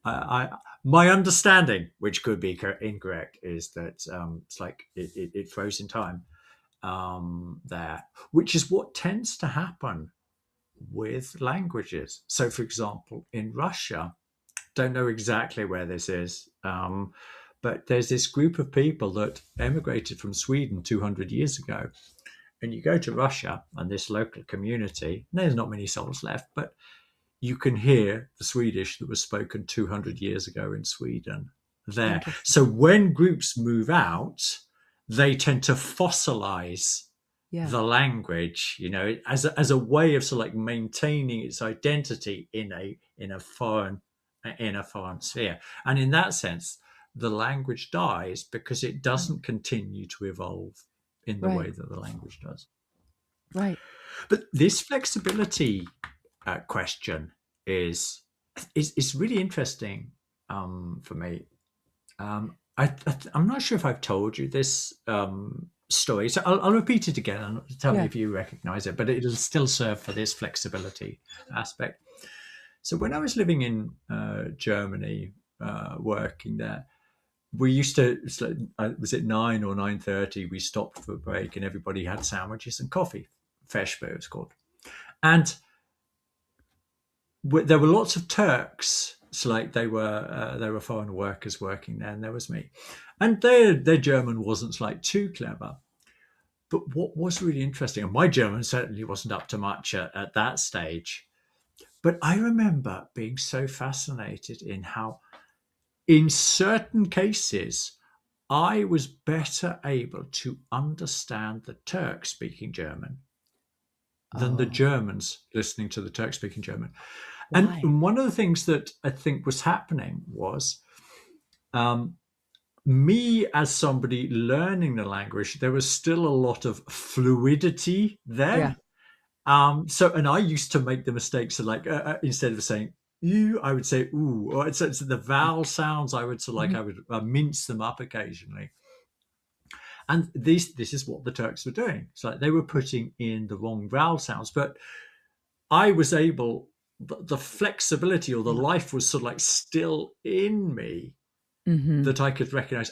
I my understanding, which could be incorrect, is that it's like it froze in time there, which is what tends to happen with languages. So, for example, in Russia, don't know exactly where this is, but there's this group of people that emigrated from Sweden 200 years ago. And you go to Russia and this local community, there's not many souls left, but you can hear the Swedish that was spoken 200 years ago in Sweden there. interesting. So when groups move out, they tend to fossilize Yeah. the language, as a way of sort of like maintaining its identity in a foreign sphere. And in that sense, the language dies because it Right. doesn't continue to evolve in the way Right. that the language does. Right. But this flexibility question is really interesting for me. I'm not sure if I've told you this story, so I'll repeat it again and tell me Yeah. if you recognize it. But it'll still serve for this flexibility aspect. So when I was living in Germany, working there, we used to. Was it 9 or 9:30? We stopped for a break, and everybody had sandwiches and coffee. Feschbar, it was called, and there were lots of Turks So like they were foreign workers working there, and there was me, and their German wasn't like too clever. But what was really interesting, and my German certainly wasn't up to much at that stage, but I remember being so fascinated in how, in certain cases, I was better able to understand the Turk speaking German than the Oh, Germans listening to the Turk speaking German. And why? one of the things that I think was happening was um, me as somebody learning the language, there was still a lot of fluidity Yeah. there. And I used to make the mistakes of like, instead of saying you, I would say ooh, or it's the vowel sounds. I would sort of like, Mhm. I would mince them up occasionally. And this is what the Turks were doing. It's like they were putting in the wrong vowel sounds, but I was able, the flexibility or the Yeah. life was sort of like still in me, Mhm. that I could recognize,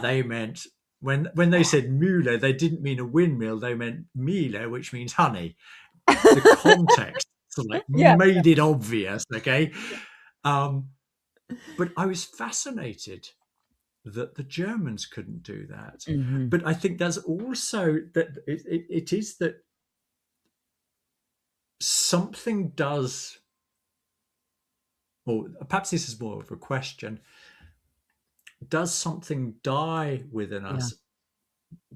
they meant, when they said mule, they didn't mean a windmill, they meant mile, which means honey. The context sort of like Yeah. made it obvious, okay? Um, but I was fascinated that the Germans couldn't do that. Mhm. But I think there's also that it is that something does, or perhaps this is more of a question, does something die within Yeah. us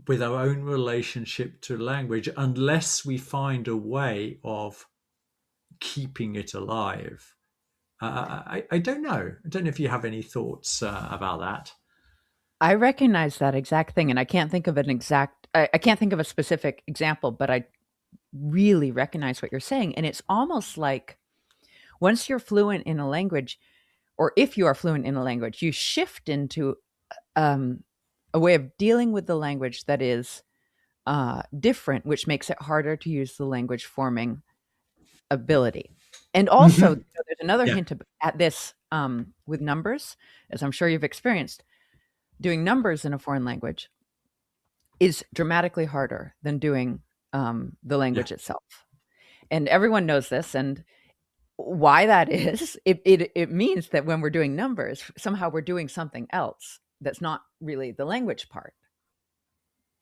with our own relationship to language unless we find a way of keeping it alive? I don't know. I don't know if you have any thoughts about that. I recognize that exact thing, and I can't think of I can't think of a specific example, but I really recognize what you're saying, and it's almost like once you're fluent in a language, or if you are fluent in a language, you shift into, um, a way of dealing with the language that is, different, which makes it harder to use the language forming ability. And also, Mm-hmm. there's another Yeah. hint at this, with numbers, as I'm sure you've experienced. Doing numbers in a foreign language is dramatically harder than doing, the Yeah. language itself. And everyone knows this, and why that is, it means that when we're doing numbers, somehow we're doing something else that's not really the language part.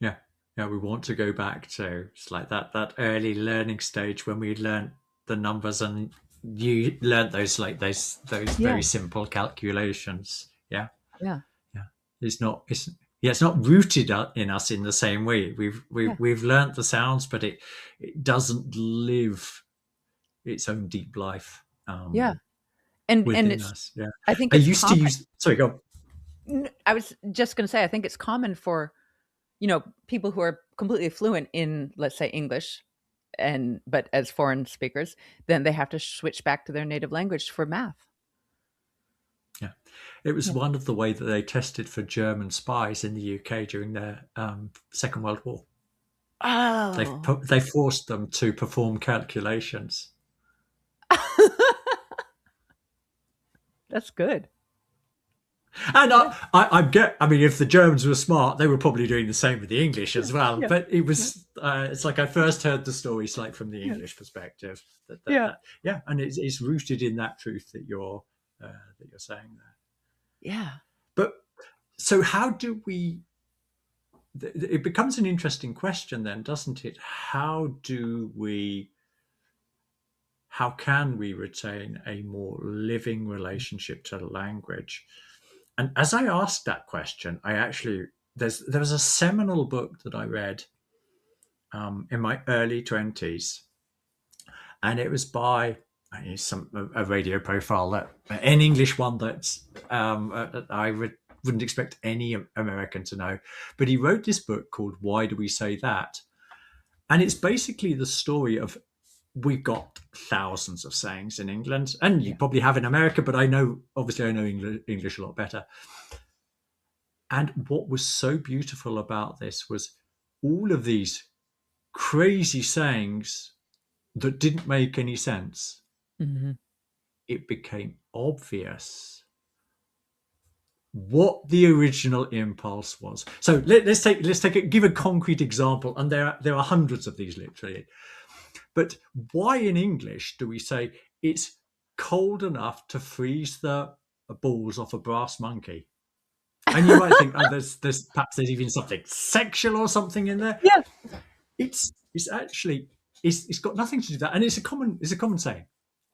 Yeah. Yeah. We want to go back to, it's like that early learning stage when we learned the numbers and you learned those Yeah, very simple calculations. Yeah. yeah, Yeah. It's not rooted in us in the same way. yeah, We've learnt the sounds, but it doesn't live its own deep life yeah. And within it's us. Yeah. I think I it's used to common. use, sorry, go. I was just gonna say, I think it's common for, people who are completely fluent in, let's say, English, and but as foreign speakers, then they have to switch back to their native language for math. Yeah. It was Yeah. one of the way that they tested for German spies in the UK during their Second World War. Oh. They forced them to perform calculations. That's good. And Yeah, I mean, if the Germans were smart, they were probably doing the same with the English yeah, as well. yeah, But yeah, it's like I first heard the stories like from the yeah, English perspective. yeah, Yeah, and it's rooted in that truth that you're saying there. yeah. But so, how do we? It becomes an interesting question then, doesn't it? How can we retain a more living relationship to language? And as I asked that question, there was a seminal book that I read in my early 20s, and it was by a radio profile, that an English one that wouldn't expect any American to know, but he wrote this book called "Why Do We Say That?" And it's basically the story of, we've got thousands of sayings in England, and you Yeah. probably have in America, but obviously I know English a lot better. And what was so beautiful about this was all of these crazy sayings that didn't make any sense. Mhm. It became obvious what the original impulse was. So give a concrete example, and there are hundreds of these literally. But why in English do we say it's cold enough to freeze the balls off a brass monkey. And you might think, oh, there's perhaps there's even something sexual or something in there. Yeah. It's actually it's got nothing to do with that, and it's a common saying.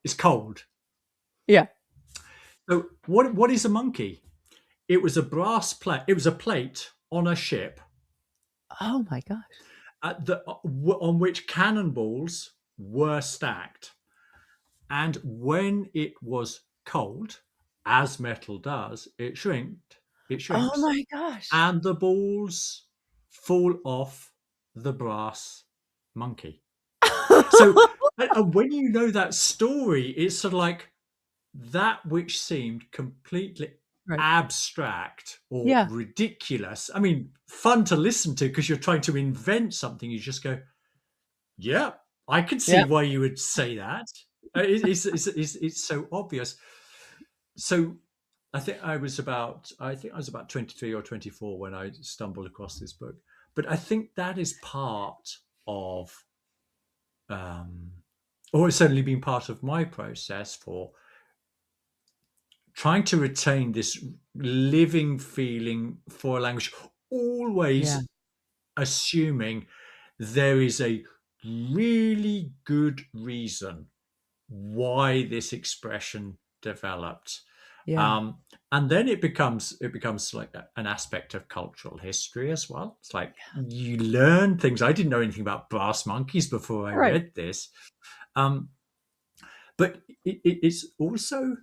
It's cold. Yeah. So what is a monkey? It was a brass plate. It was a plate on a ship Oh my gosh. on which cannonballs were stacked. And when it was cold, as metal does, it Oh shrinks, my gosh. and the balls fall off the brass monkey. So, and when you know that story, it's sort of like that which seemed completely Right. abstract or Yeah. ridiculous. I mean, fun to listen to because you're trying to invent something. You just go, yeah, I can see Yeah. why you would say that. It's so obvious. So I think I was about 23 or 24 when I stumbled across this book. But I think that is part of, or it's certainly been part of my process for trying to retain this living feeling for a language, Yeah. always assuming there is a really good reason why this expression developed. Yeah. Um, and then it becomes like an aspect of cultural history as well. It's like you learn things. I didn't know anything about brass monkeys before I Right. read this, um, but it's also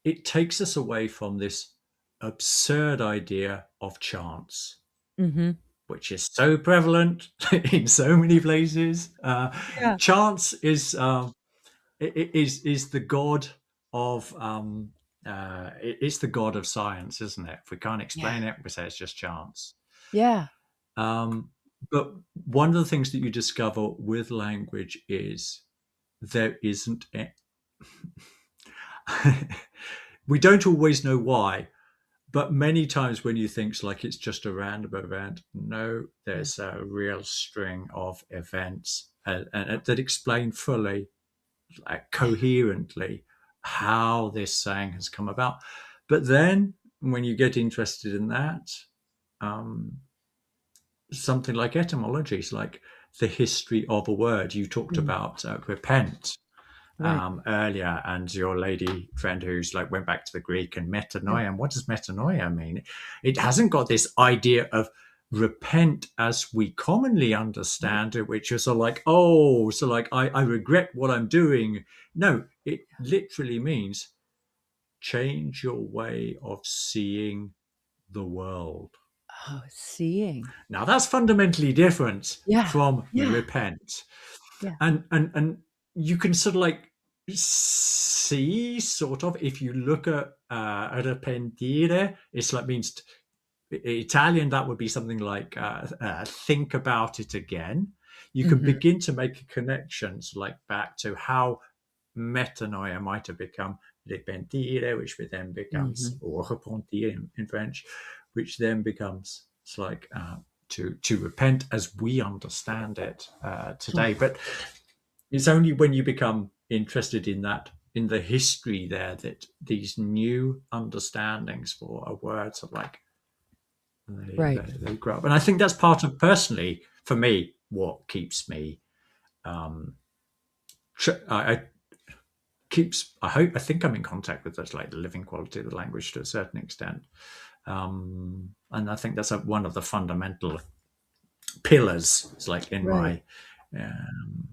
it takes us away from this absurd idea of chance, Mm-hmm. which is so prevalent in so many places. Yeah. Chance is the god of it's the god of science, isn't it? If we can't Yeah. explain it, we say it's just chance. Yeah. Um, but one of the things that you discover with language is there isn't we don't always know why, but many times when you think like it's just a random event, no, Yeah. there's a real string of events and that explain fully, like, coherently how this saying has come about. But then when you get interested in that, um, something like etymologies, like the history of a word, you talked Mm. about repent Right. earlier, and your lady friend who's like went back to the Greek and Yeah. metanoia. And what does metanoia mean? It hasn't got this idea of repent as we commonly Right. understand it, which is sort of like, oh, so like I regret what I'm doing. No, it literally means change your way of seeing the world. Oh, seeing. Now that's fundamentally different Yeah. from Yeah. repent. Yeah. And you can sort of like see sort of if you look at arrepentire, it's like means Italian, that would be something like think about it again. You can Mm-hmm. begin to make connections like back to how metanoia might have become repentire, which then becomes, Mm-hmm. or repentir in French, which then becomes, it's like to repent as we understand it today. But it's only when you become interested in that, in the history there, that these new understandings for a word sort of like Right. they grow up. And I think that's part of, personally for me, what keeps me um I keeps I think I'm in contact with this, like the living quality of the language to a certain extent. And I think that's one of the fundamental pillars. It's like Right. um,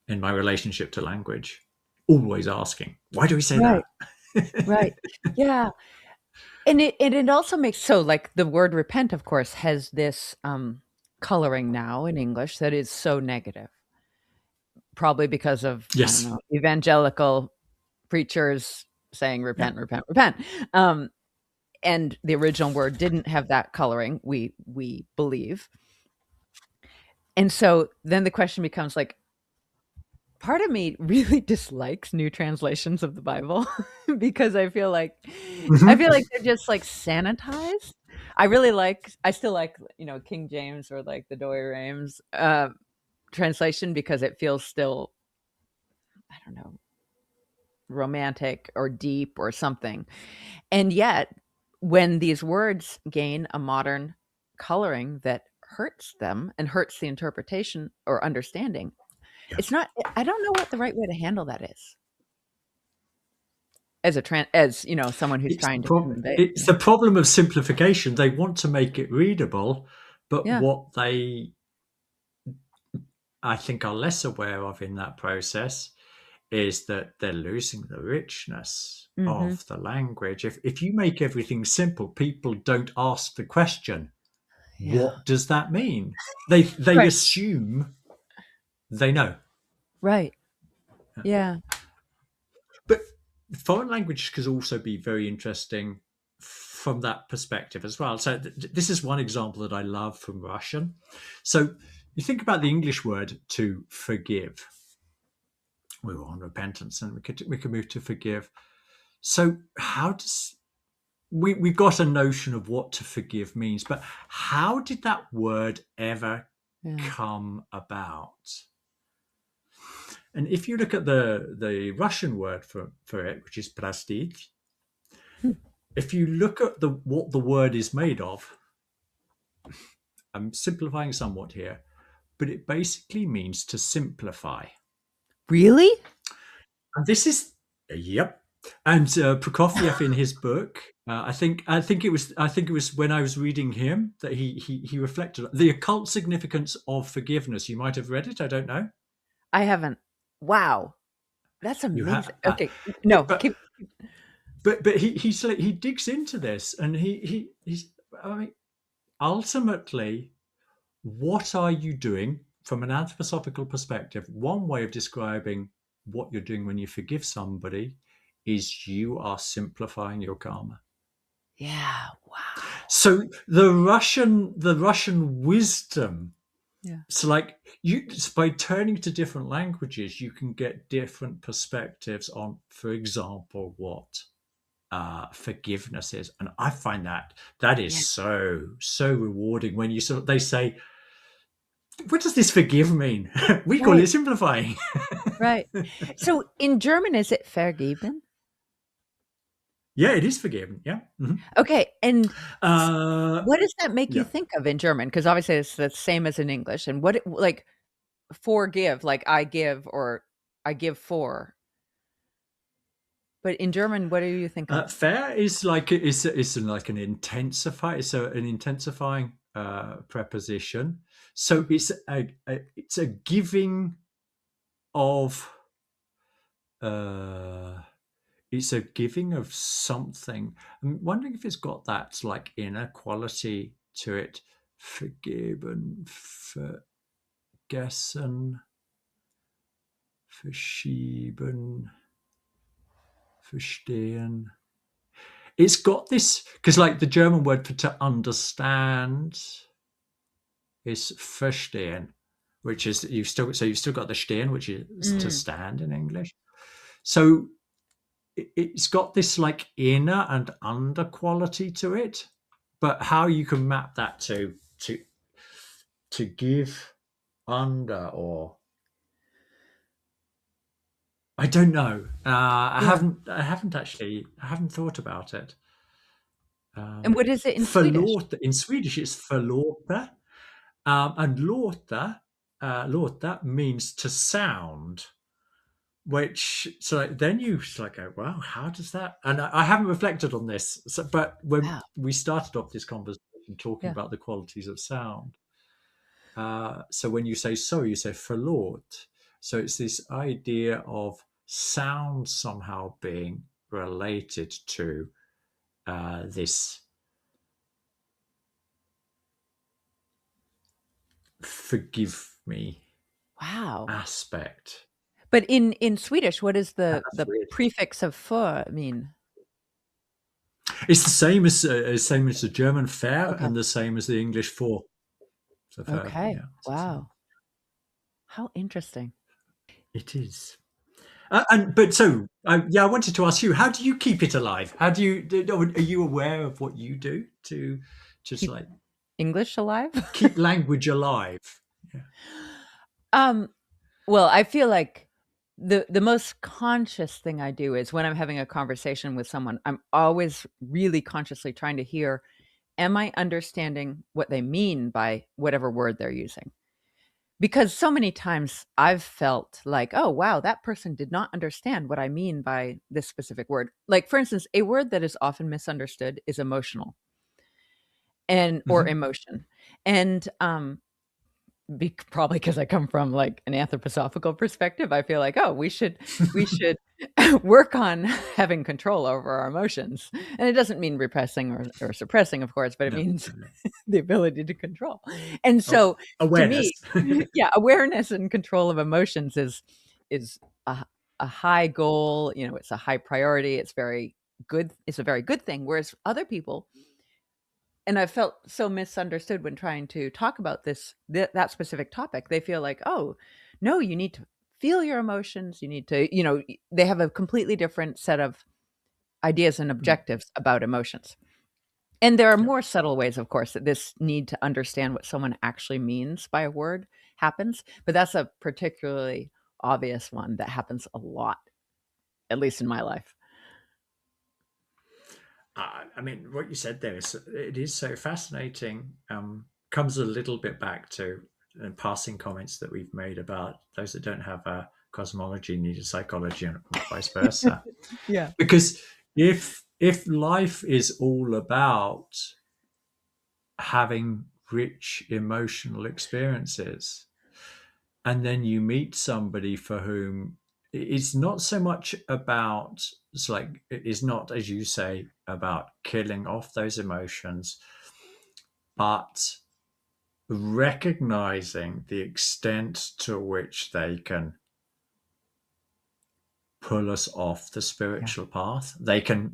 in my relationship to language, always asking, why do we say Right. that? Right. Yeah. And it also makes, so like the word repent, of course, has this coloring now in English that is so negative, probably because of, I don't Yes. know, evangelical preachers saying Yeah. repent, repent, repent. Um, and the original word didn't have that coloring, we believe. And so then the question becomes like, part of me really dislikes new translations of the Bible because I Mhm. feel like they're just like sanitized. I still like, King James or like the Douay-Rheims translation because it feels still, I don't know, romantic or deep or something. And yet, when these words gain a modern coloring that hurts them and hurts the interpretation or understanding, Yeah. it's not, I don't know what the right way to handle that is. As someone who's trying to convey, It's the problem of simplification. They want to make it readable, but yeah, what they, I think, are less aware of in that process is that they're losing the richness hmm, of the language. If you make everything simple, people don't ask the question, yeah, what does that mean? They right, assume they know. right, yeah, But foreign language can also be very interesting from that perspective as well. So this is one example that I love from Russian. So you think about the English word to forgive. We were on repentance, and we could move to forgive. So how does we've got a notion of what to forgive means, but how did that word ever yeah, come about? And if you look at the Russian word for it, which is простить, hmm, if you look at the what the word is made of, I'm simplifying somewhat here, but it basically means to simplify. really? And this is yep. And Prokofiev in his book, I think it was when I was reading him that he reflected the occult significance of forgiveness. You might have read it. I don't know. I haven't. Wow, that's You have, amazing. Okay, no, but keep, but he digs into this, and he's. I mean, ultimately, what are you doing from an anthroposophical perspective? One way of describing what you're doing when you forgive somebody is you are simplifying your karma. yeah, wow, So the Russian wisdom. yeah, So like you by turning to different languages, you can get different perspectives on, for example, what forgiveness is, and I find that is yeah, so rewarding when you sort of they say, "What does this forgive mean?" We call right, it simplifying. right. So in German, is it vergeben? Yeah, it is forgiven. Yeah. Okay, and s Uh, what does that make you yeah. think of in German? Because obviously it's the same as in English, and what it like, forgive, like I give or I give for, but in German, what do you think of? Fair is like is like an intensify. It's an intensifying preposition. So Mhm. it's a giving of uh, it's a giving of something. I'm wondering if it's got that like inner quality to it. Vergeben, vergessen, verschieben, verstehen. It's got this because like the German word for to understand is verstehen, which is you've still got the stehen, which is to Mm, stand in English. So it's got this like inner and under quality to it, but how you can map that to give under or I don't know. yeah, I haven't thought about it. and what is it in Swedish? Förlåta in Swedish it's förlåta, and låta means to sound. Which so then you like go, wow, how does that? And I haven't reflected on this, but when Wow, we started off this conversation talking yeah, about the qualities of sound, so when you say so, you say förlåt. So it's this idea of sound somehow being related to this forgive me wow. aspect. But in Swedish, what does the That's weird. prefix of "für" mean? It's the same as the German fair Okay, and the same as the English for. So fair, okay, yeah, it's the same. wow, how interesting. It is. And but so yeah, I wanted to ask you, how do you keep it alive? How do you are you aware of what you do to just Keep like English alive? keep language alive? Yeah. Um, well, I feel like the most conscious thing I do is when I'm having a conversation with someone, I'm always really consciously trying to hear, am I understanding what they mean by whatever word they're using? Because so many times I've felt like, oh, wow, that person did not understand what I mean by this specific word. Like, for instance, a word that is often misunderstood is emotional and or Mhm. emotion. And probably because I come from like an anthroposophical perspective, I feel like, oh, we should work on having control over our emotions. And it doesn't mean repressing or suppressing, of course, but it No, means no, no. the ability to control. And Oh, so to awareness. me, yeah, awareness and control of emotions is a, a high goal, it's a high priority, it's very good, it's a very good thing. Whereas other people, and I felt so misunderstood when trying to talk about that specific topic. They feel like, oh, no, you need to feel your emotions. You need to, they have a completely different set of ideas and Mm, objectives about emotions. And there are yep. more subtle ways, of course, that this need to understand what someone actually means by a word happens. But that's a particularly obvious one that happens a lot, at least in my life. I mean, what you said there is it is so fascinating. Comes a little bit back to passing comments that we've made about those that don't have a cosmology need a psychology, and vice versa. Yeah. Because if life is all about having rich emotional experiences, and then you meet somebody for whom it's not so much about, it's like it's not, as you say, about killing off those emotions, but recognizing the extent to which they can pull us off the Yeah. spiritual path. They can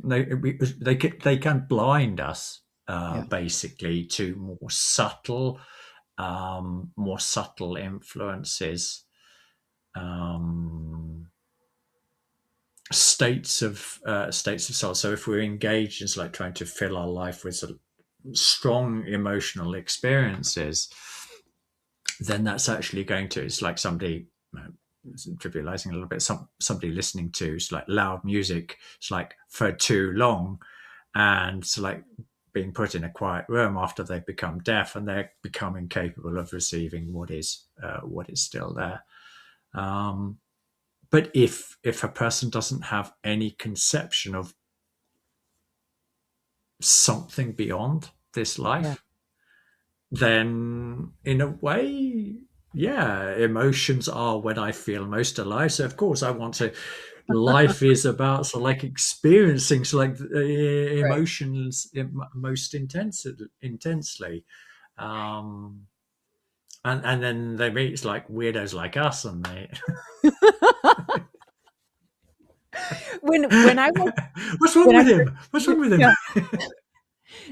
blind us, Yeah. basically, to more subtle influences, um, states of soul. So if we're engaged in like trying to fill our life with sort of strong emotional experiences, then that's actually going to, it's like somebody, trivializing a little bit, somebody listening to it's like loud music, it's like for too long, and it's like being put in a quiet room after they've become deaf and they're becoming capable of receiving what is still there. But if a person doesn't have any conception of something beyond this Yeah. life, then in a way, yeah, emotions are when I feel most alive. So of course I want to. Life is about sort of like experiencing sort of like Right. emotions most intensely, um, and then they meet like weirdos like us, and they When I was what's wrong when I with first him? What's wrong with him? yeah.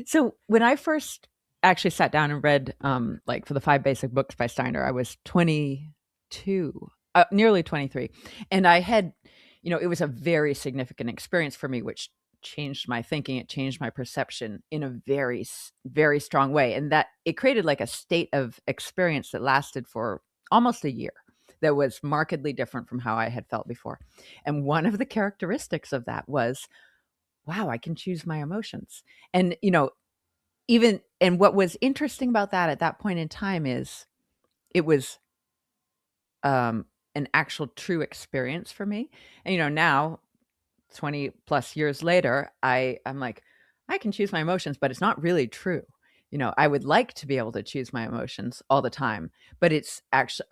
So when I first actually sat down and read, like for the 5 basic books by Steiner, I was 22, nearly 23. And I had, it was a very significant experience for me, which changed my thinking. It changed my perception in a very, very strong way. And that it created like a state of experience that lasted for almost a year, that was markedly different from how I had felt before. And one of the characteristics of that was, wow, I can choose my emotions. And, even and what was interesting about that at that point in time is it was, um, an actual true experience for me. And, now 20 plus years later, I'm like, I can choose my emotions, but it's not really true. I would like to be able to choose my emotions all the time, but it's actually,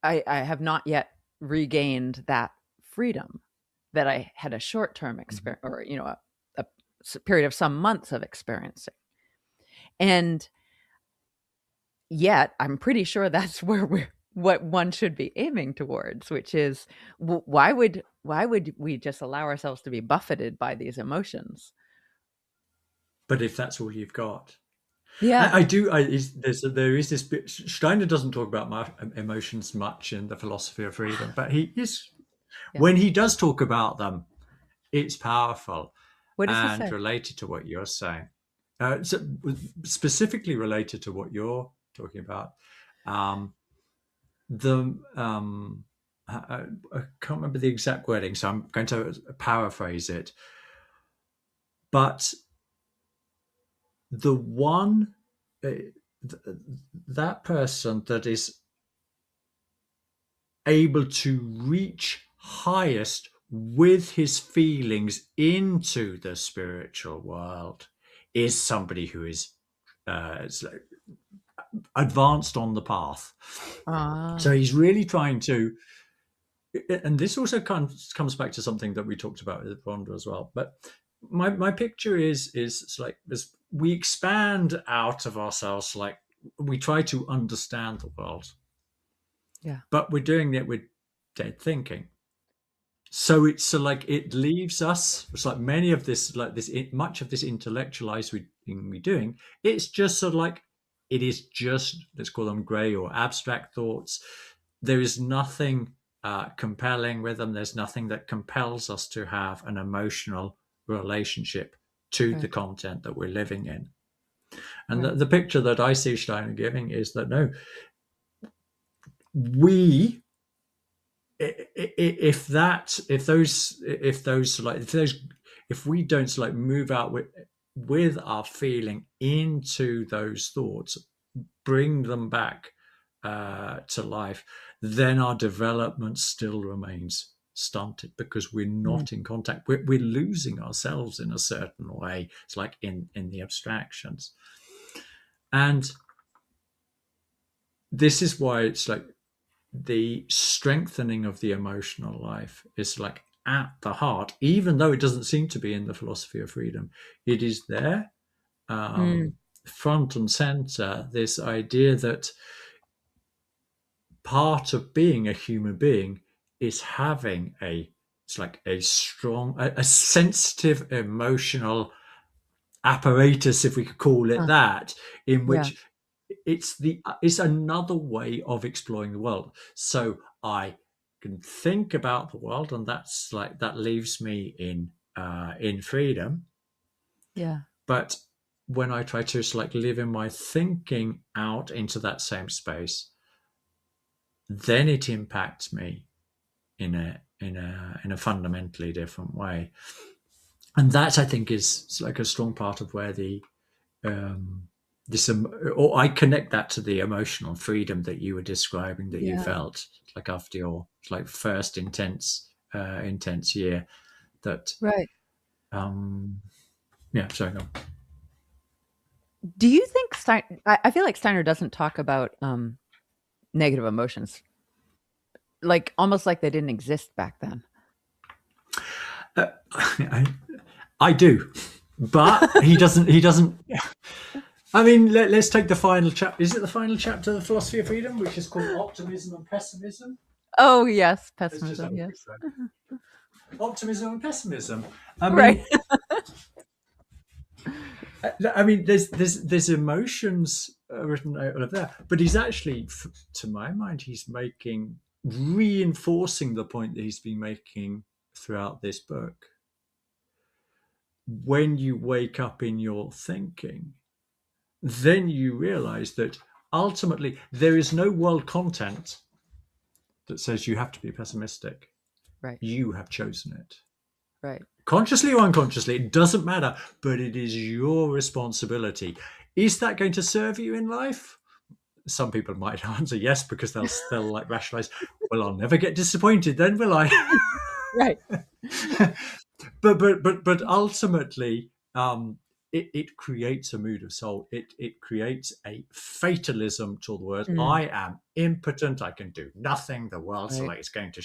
I have not yet regained that freedom that I had a short-term Mhm. experience, or, a period of some months of experiencing. And yet, I'm pretty sure that's where we're what one should be aiming towards, which is, why would we just allow ourselves to be buffeted by these emotions? But if that's all you've got, Yeah, I do. There is this bit. Steiner doesn't talk about emotions much in the philosophy of freedom, but he is, yeah. when he does talk about them, it's powerful What does he and say? related to what you're saying. So specifically related to what you're talking about, um, the I can't remember the exact wording, so I'm going to paraphrase it. But the one, that person that is able to reach highest with his feelings into the spiritual world is somebody who is advanced on the path. So he's really trying to, and this also comes back to something that we talked about with Rhonda as well. But my picture is like as we expand out of ourselves, like we try to understand the world, but we're doing it with dead thinking. So it's like it leaves us. It's like many of this, like this, much of this intellectualized thing we're doing. It's just sort of like it is just, let's call them grey or abstract thoughts. There is nothing compelling with them. There's nothing that compels us to have an emotional relationship to the content that we're living in. And the picture that I see Steiner giving is that no, we, if we don't like move out with our feeling into those thoughts, bring them back to life, then our development still remains stunted because we're not in contact. We're losing ourselves in a certain way. It's like in the abstractions. And this is why it's like the strengthening of the emotional life is like at the heart, even though it doesn't seem to be in the philosophy of freedom. It is there, front and center, this idea that part of being a human being is having it's like a strong, a sensitive emotional apparatus, if we could call it that, in which it's another way of exploring the world. So I can think about the world, and that's like that leaves me in freedom. But when I try to like live in my thinking out into that same space, then it impacts me in a fundamentally different way. And that, I think, is like a strong part of where the or I connect that to the emotional freedom that you were describing, that you felt like after your like first intense year. That sorry, no. Do you think I feel like Steiner doesn't talk about negative emotions, like almost like they didn't exist back then? I do, but he doesn't. I mean, let's take the final chapter. Is it the final chapter of the philosophy of freedom, which is called optimism and pessimism? Oh yes, pessimism. Yes, optimism and pessimism. I mean, I mean, there's emotions written out of there, but he's actually, to my mind, he's reinforcing the point that he's been making throughout this book. When you wake up in your thinking, then you realize that ultimately there is no world content that says you have to be pessimistic. You have chosen it. Consciously or unconsciously, it doesn't matter, but it is your responsibility. Is that going to serve you in life? Some people might answer yes, because they'll like rationalize, well, I'll never get disappointed then, will I? But ultimately, it creates a mood of soul. It creates a fatalism to the word. I am impotent. I can do nothing. The world's like it's going to,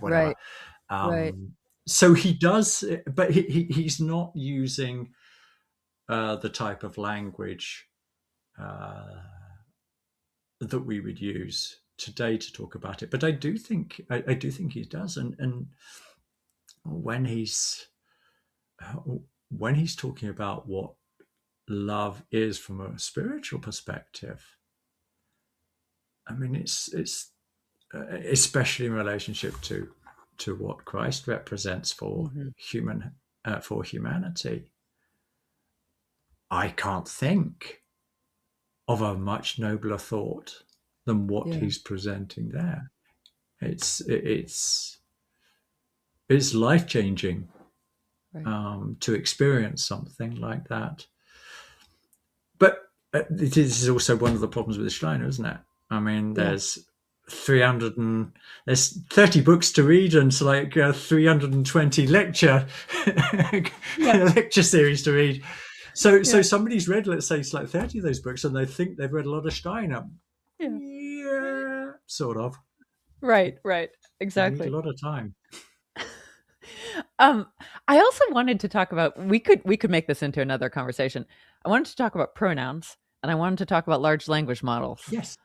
whatever. So he does, but he's not using the type of language that we would use today to talk about it. But I do think he does, and when he's talking about what love is from a spiritual perspective, I mean, it's especially in relationship to what Christ represents for humanity. I can't think of a much nobler thought than what he's presenting there. It's it's life changing Right. to experience something like that. But this is also one of the problems with Steiner, isn't it? I mean, Yeah. there's 300 and there's 30 books to read and it's like 320 Yeah. lecture series to read. So Yeah. somebody's read, let's say, it's like 30 of those books and they think they've read a lot of Steiner. Yeah. Yeah, sort of. Right. Right. You need a Exactly. lot of time. Um, I also wanted to talk about we could make this into another conversation. I wanted to talk about pronouns and I wanted to talk about large language models. Yes.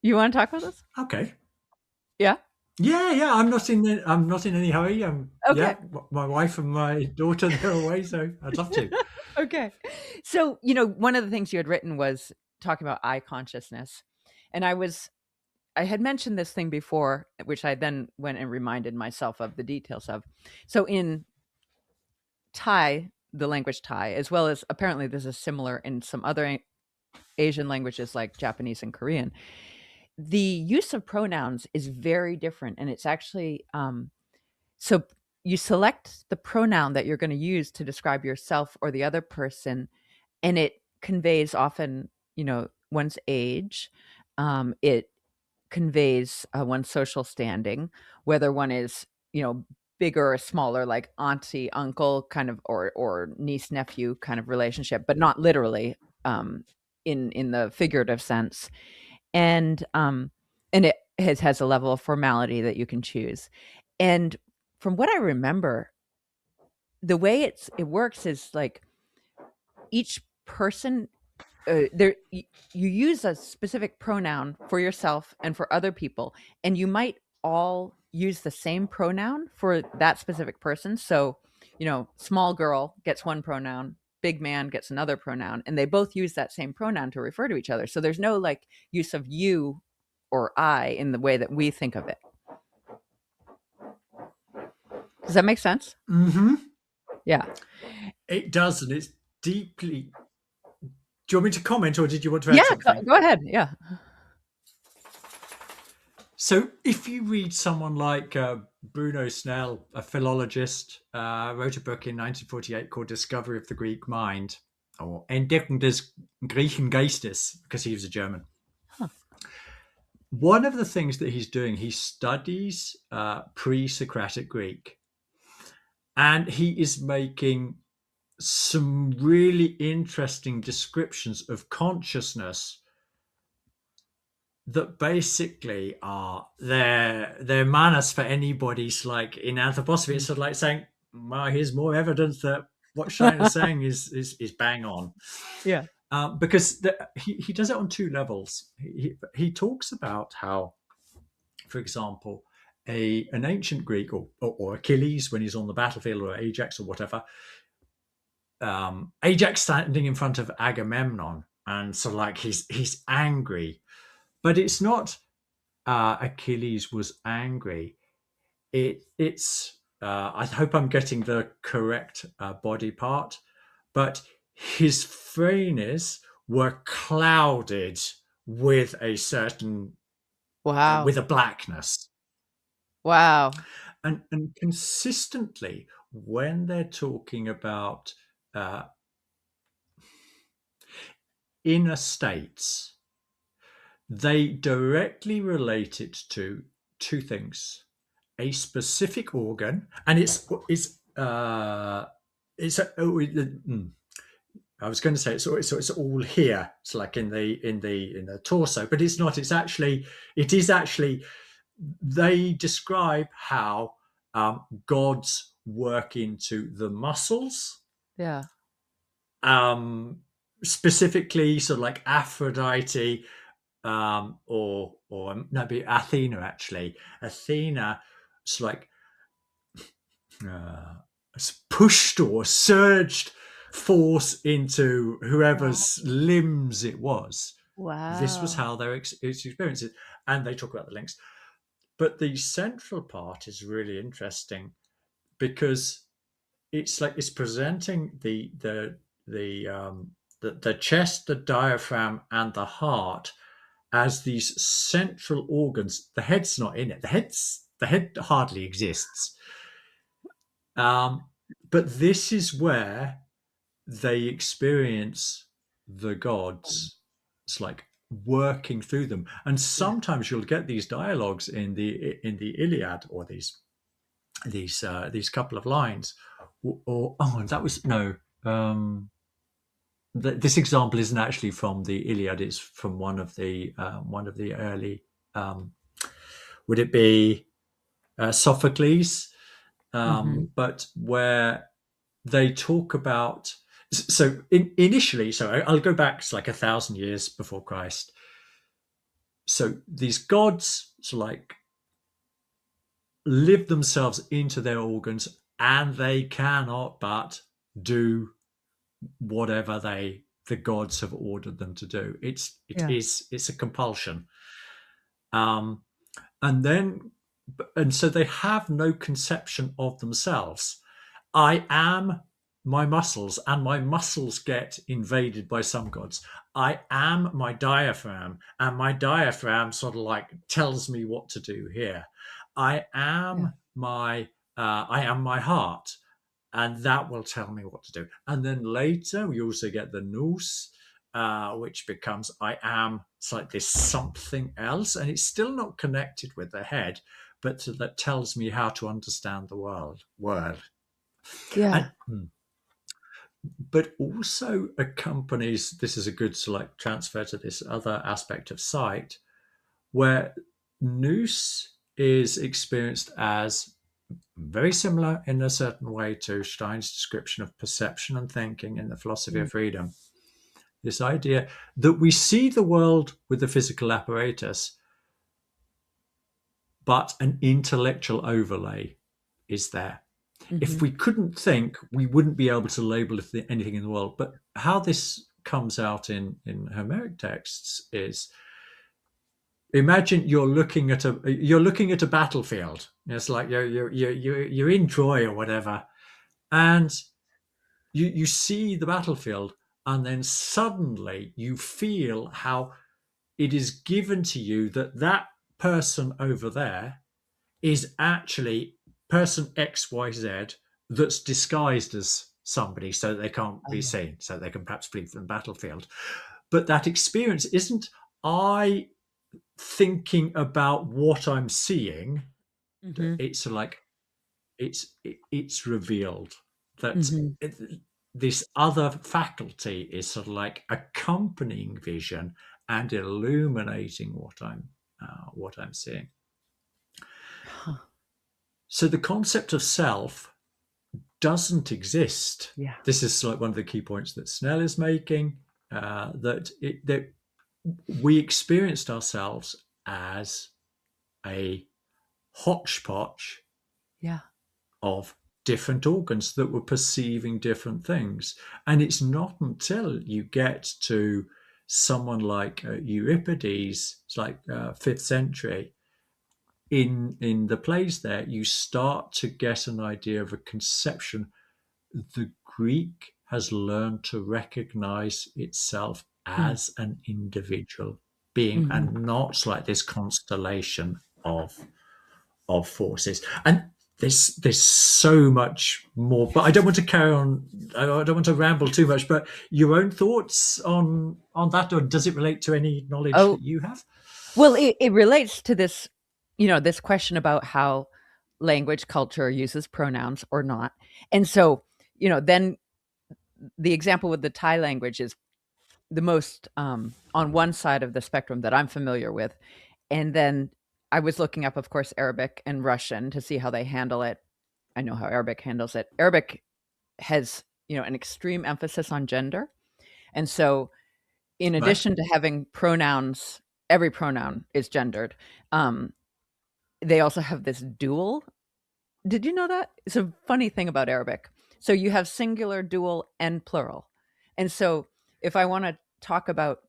You want to talk about this? Okay. Yeah. Yeah. I'm not in any hurry. Okay. My wife and my daughter, they're away, so I'd love to. Okay. So, one of the things you had written was talking about eye consciousness. And I had mentioned this thing before, which I then went and reminded myself of the details of. So in Thai, the language Thai, as well as apparently this is similar in some other Asian languages like Japanese and Korean, the use of pronouns is very different. And it's actually, so you select the pronoun that you're going to use to describe yourself or the other person, and it conveys often, one's age. It conveys one's social standing, whether one is, bigger or smaller, like auntie, uncle, kind of, or niece, nephew kind of relationship, but not literally, in the figurative sense. And it has a level of formality that you can choose. And from what I remember, the way it works is like each person, you use a specific pronoun for yourself and for other people, and you might all use the same pronoun for that specific person. So, small girl gets one pronoun, big man gets another pronoun, and they both use that same pronoun to refer to each other. So there's no like use of you or I in the way that we think of it. Does that make sense? Mm-hmm. Yeah. It does, and it's deeply. Do you want me to comment, or did you want to Yeah. add something? Go ahead. Yeah. So, if you read someone like Bruno Snell, a philologist, wrote a book in 1948 called "Discovery of the Greek Mind," or "Entdeckung des Griechen Geistes," because he was a German. Huh. One of the things that he's doing, he studies pre-Socratic Greek, and he is making some really interesting descriptions of consciousness that basically are their manners for anybody's like in anthroposophy. It's sort of like saying, well, here's more evidence that what Steiner's saying is bang on. Yeah. Because he does it on two levels. He talks about how, for example, an ancient Greek or Achilles when he's on the battlefield, or Ajax or whatever, Ajax standing in front of Agamemnon, and so like he's angry, but it's not Achilles was angry. It's I hope I'm getting the correct body part, but his fraines were clouded with a certain Wow. with a blackness, Wow. and consistently when they're talking about uh, inner states, they directly relate it to two things: a specific organ, and I was going to say it's all here. It's like in the torso, but it's not. It is actually. They describe how gods work into the muscles, Yeah. um, specifically, sort of like Aphrodite, or no, be Athena actually. Athena, it's like uh, pushed or surged force into Wow. whoever's limbs it was. This was Wow. how they experienced it, and they talk about the links. But the central part is really interesting because it's like it's presenting the chest, the diaphragm, and the heart as these central organs. The head's not in it. The head hardly exists. But this is where they experience the gods. It's like working through them, and Yeah. sometimes you'll get these dialogues in the Iliad, or these couple of lines, or oh, and that was no. This example isn't actually from the Iliad; it's from one of the early. Um, would it be Sophocles? Mm-hmm. But where they talk about, so initially, so I'll go back to like 1,000 years before Christ. So these gods, so like, live themselves into their organs, and they cannot but do whatever the gods have ordered them to do. Yeah. It's a compulsion. Um, and then and so they have no conception of themselves. I am my muscles, and my muscles get invaded by some gods. I am my diaphragm, and my diaphragm sort of like tells me what to do here. Yeah. I am my heart, and that will tell me what to do. And then later we also get the nous, which becomes I am. It's like this something else, and it's still not connected with the head, but that tells me how to understand the world. Yeah. And but also accompanies, this is a good select transfer to this other aspect of sight, where nous is experienced as very similar in a certain way to Stein's description of perception and thinking in the philosophy Mm. of freedom. This idea that we see the world with the physical apparatus, but an intellectual overlay is there. If Mm-hmm. we couldn't think, we wouldn't be able to label anything in the world. But how this comes out in Homeric texts is, imagine you're looking at a battlefield. It's like you're in Troy or whatever, and you see the battlefield, and then suddenly you feel how it is given to you that that person over there is actually person XYZ that's disguised as somebody so that they can't be Oh. seen, so they can perhaps flee from the battlefield. But that experience isn't I thinking about what I'm seeing. Mm-hmm. It's like it's revealed that Mm-hmm. this other faculty is sort of like accompanying vision and illuminating what I'm seeing. Huh. So the concept of self doesn't exist. Yeah. This is like one of the key points that Snell is making, that we experienced ourselves as a hodgepodge Yeah. of different organs that were perceiving different things. And it's not until you get to someone like Euripides, it's like 5th century, in the plays there, you start to get an idea of a conception. The Greek has learned to recognize itself Mm. as an individual being, Mm-hmm. and not like this constellation of forces. And there's so much more, but I don't want to carry on. I don't want to ramble too much. But your own thoughts on that, or does it relate to any knowledge Oh, that you have? well, it relates to this, this question about how language culture uses pronouns or not. And so, then the example with the Thai language is the most on one side of the spectrum that I'm familiar with. And then I was looking up, of course, Arabic and Russian to see how they handle it. I know how Arabic handles it. Arabic has, an extreme emphasis on gender. And so, in Right. addition to having pronouns, every pronoun is gendered. Um, they also have this dual. Did you know that? It's a funny thing about Arabic. So you have singular, dual, and plural. And so if I want to talk about,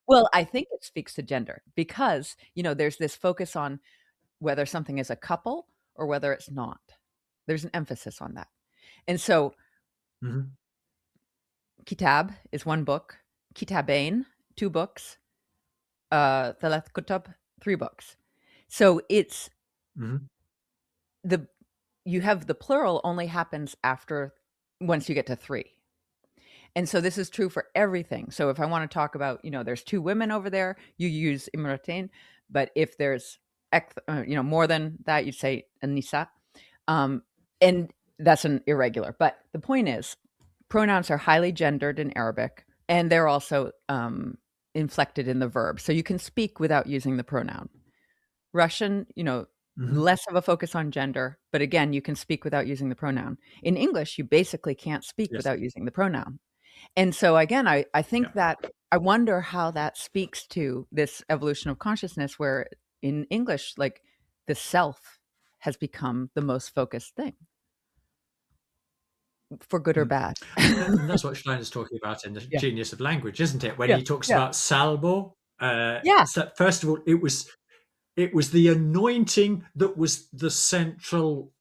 well, I think it speaks to gender because, there's this focus on whether something is a couple or whether it's not. There's an emphasis on that. And so Mm-hmm. kitab is one book, kitabain, two books, Thalat Kutab, 3 books. So it's Mhm. the you have the plural only happens after once you get to 3. And so this is true for everything. So if I want to talk about, there's 2 women over there, you use imratain, but if there's more than that, you say nisa. Um, and that's an irregular. But the point is, pronouns are highly gendered in Arabic, and they're also inflected in the verb. So you can speak without using the pronoun. Russian, Mhm. less of a focus on gender, but again, you can speak without using the pronoun. In English, you basically can't speak Yes. without using the pronoun. And so again, I Yeah. think that I wonder how that speaks to this evolution of consciousness where in English, like the self has become the most focused thing, for good or Mm. bad. And that's what Steiner's talking about in the Yeah. genius of language, isn't it? When Yeah. he talks Yeah. about salvo. Yeah. So first of all, it was the anointing that was the central,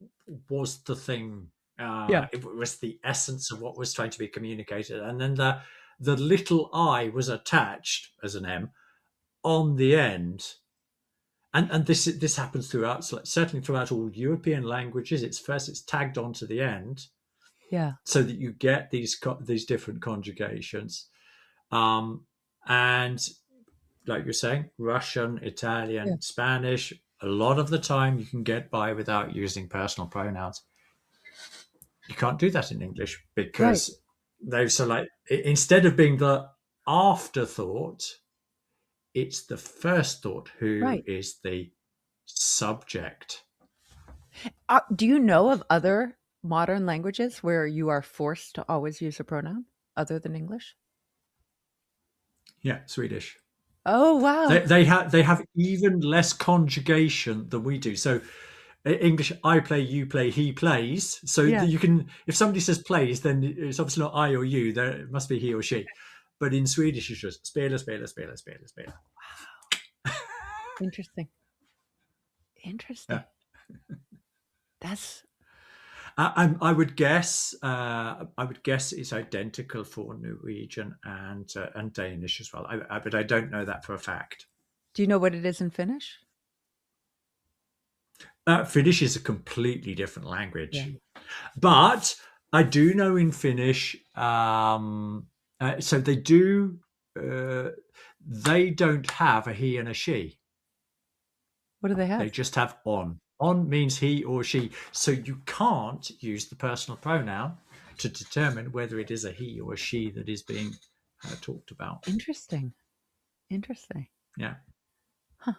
was the thing. Yeah. It was the essence of what was trying to be communicated, and then the little I was attached as an M on the end. And this happens throughout, certainly throughout all European languages. It's tagged onto the end, Yeah. so that you get these different conjugations. Um, and like you're saying, Russian, Yeah. Italian, Spanish, a lot of the time you can get by without using personal pronouns. You can't do that in English Right. because they've so like instead of being the afterthought, it's the first thought who Right. is the subject. Do you know of other modern languages where you are forced to always use a pronoun other than English? Yeah, Swedish. Oh, They wow. they have even less conjugation than we do. So English, I play, you play, he plays. So Yeah. you can, if somebody says plays, then it's obviously not I or you. There it must be he or she. But in Swedish, it's just spela, spela, spela, spela, spela. Interesting. Interesting. Yeah. That's I would guess. I would guess it's identical for Norwegian and Danish as well. But I don't know that for a fact. Do you know what it is in Finnish? Finnish is a completely different Yeah. language. But I do know in Finnish, so they do. Uh, they don't have a he and a she. What do they They have? just have on. On means he or she. So you can't use the personal pronoun to determine whether it is a he or a she that is being talked about. Interesting. Interesting. Yeah. Huh.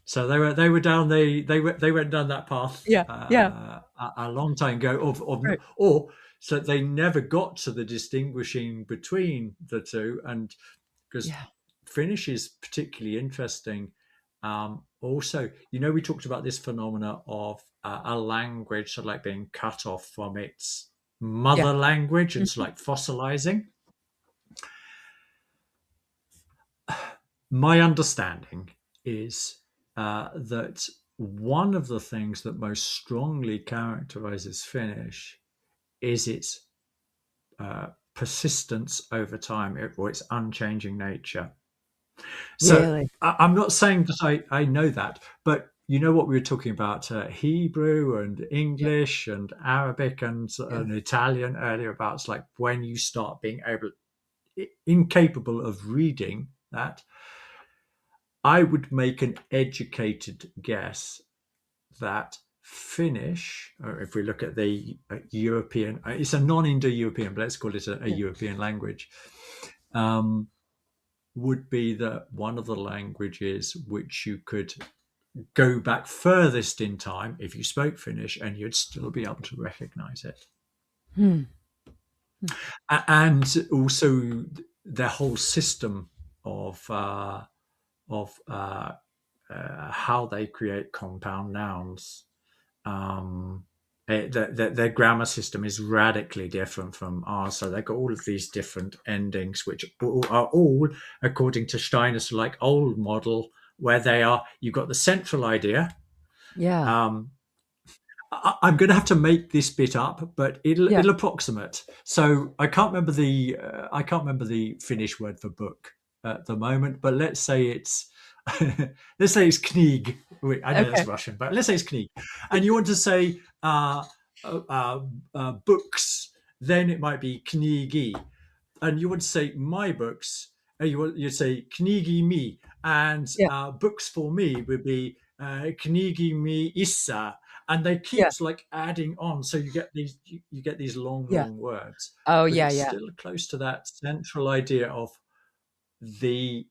So they were down they went down that path Yeah. Yeah. a long time ago Right. or so they never got to the distinguishing between the two, and because Yeah. Finnish is particularly interesting. Also, we talked about this phenomena of a language sort of like being cut off from its Yeah. mother language and sort Mhm. of like fossilizing. My understanding is that one of the things that most strongly characterizes Finnish is its persistence over time, or its unchanging nature. So Really? I'm not saying that I know that, but you know what we were talking about Hebrew and Yeah. English and Arabic Yeah. and Italian earlier, about it's like when you start being incapable of reading that. I would make an educated guess that Finnish, or if we look at the European, it's a non-Indo-European, but let's call it a Yeah. European language, um, would be one of the languages which you could go back furthest in time if you spoke Finnish, and you'd still be able to recognize it. Hmm. And also their whole system of uh, of how they create compound nouns. Their grammar system is radically different from ours. So they've got all of these different endings, which are all, according to Steiner's like old model, where you've got the central idea. Yeah. Um, I'm going to have to make this bit up, but Yeah. it'll approximate. So I can't remember the Finnish word for book at the moment, but let's say it's let's say it's knig. Wait, I know that's Okay. Russian, but let's say it's knig, and you want to say books, then it might be knigi, and you want to say my books, you say knigi me, and Yeah. books for me would be knigi me issa, and they Yeah. keep like adding on, so you get these Yeah. long words, Oh, but yeah, it's yeah. still close to that central idea of the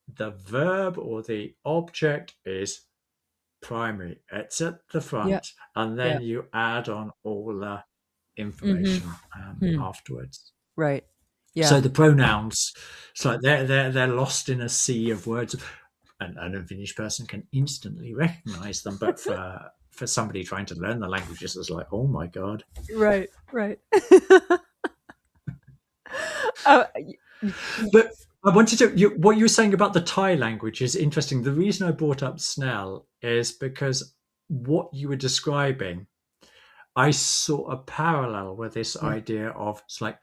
the verb or the object is primary. It's at the Yeah. front, and Yeah. then you add on all the Mhm. information Hmm. afterwards. Right. So Yeah. the pronouns, it's like they're lost in a sea of words, and an unfinished person can instantly recognize them. But for somebody trying to learn the languages, it's like, oh my god. Right, right. Y y But I wanted to what you were saying about the Thai language is interesting. The reason I brought up Snell is because what you were describing, I saw a parallel with this Yeah. idea of it's like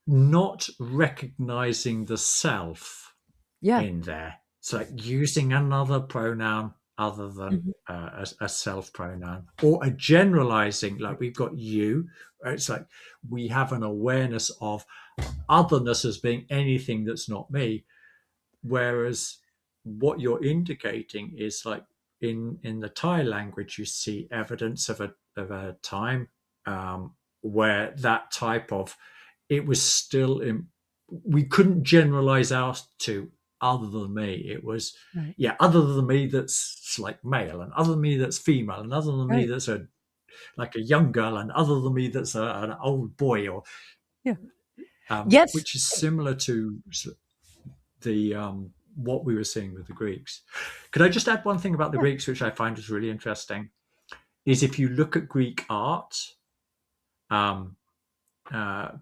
not recognizing the self Yeah. in there. It's like using another pronoun other than Mhm. a self pronoun, or a generalizing, like we've got you. It's like we have an awareness of otherness as being anything that's not me. Whereas what you're indicating is like in the Thai language, you see evidence of a time where that type of it was still in, we couldn't generalize out to other than me. It was Right. yeah, other than me that's like male, and other than me that's female, and other than me Right. that's a like a young girl, and other than me that's an old boy, or Yeah. Yes. which is similar to the what we were seeing with the Greeks. Could I just add one thing about the Yeah. Greeks, which I find is really interesting? Is if you look at Greek art, um,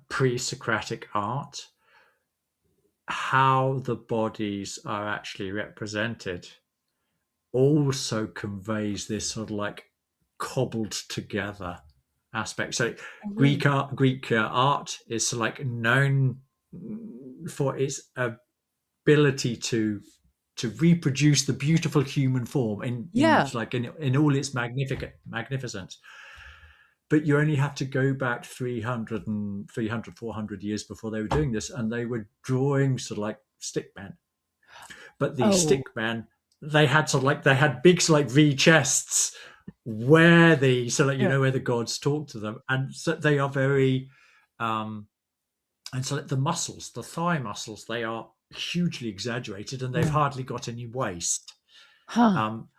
pre-Socratic art, how the bodies are actually represented also conveys this sort of like cobbled together aspect. So Oh, really? Greek art is like known for its ability to reproduce the beautiful human form in Yeah. like in all its magnificence. But you only have to go back 400 years before they were doing this, and they were drawing sort of like stick men. But the Oh, stick men, they had sort of like they had big sort of like V chests where the so like you yeah. know where the gods talk to them, and so they are very um and so like the muscles, the thigh muscles, they are hugely exaggerated, and they've Yeah. hardly got any waist. Huh. Um,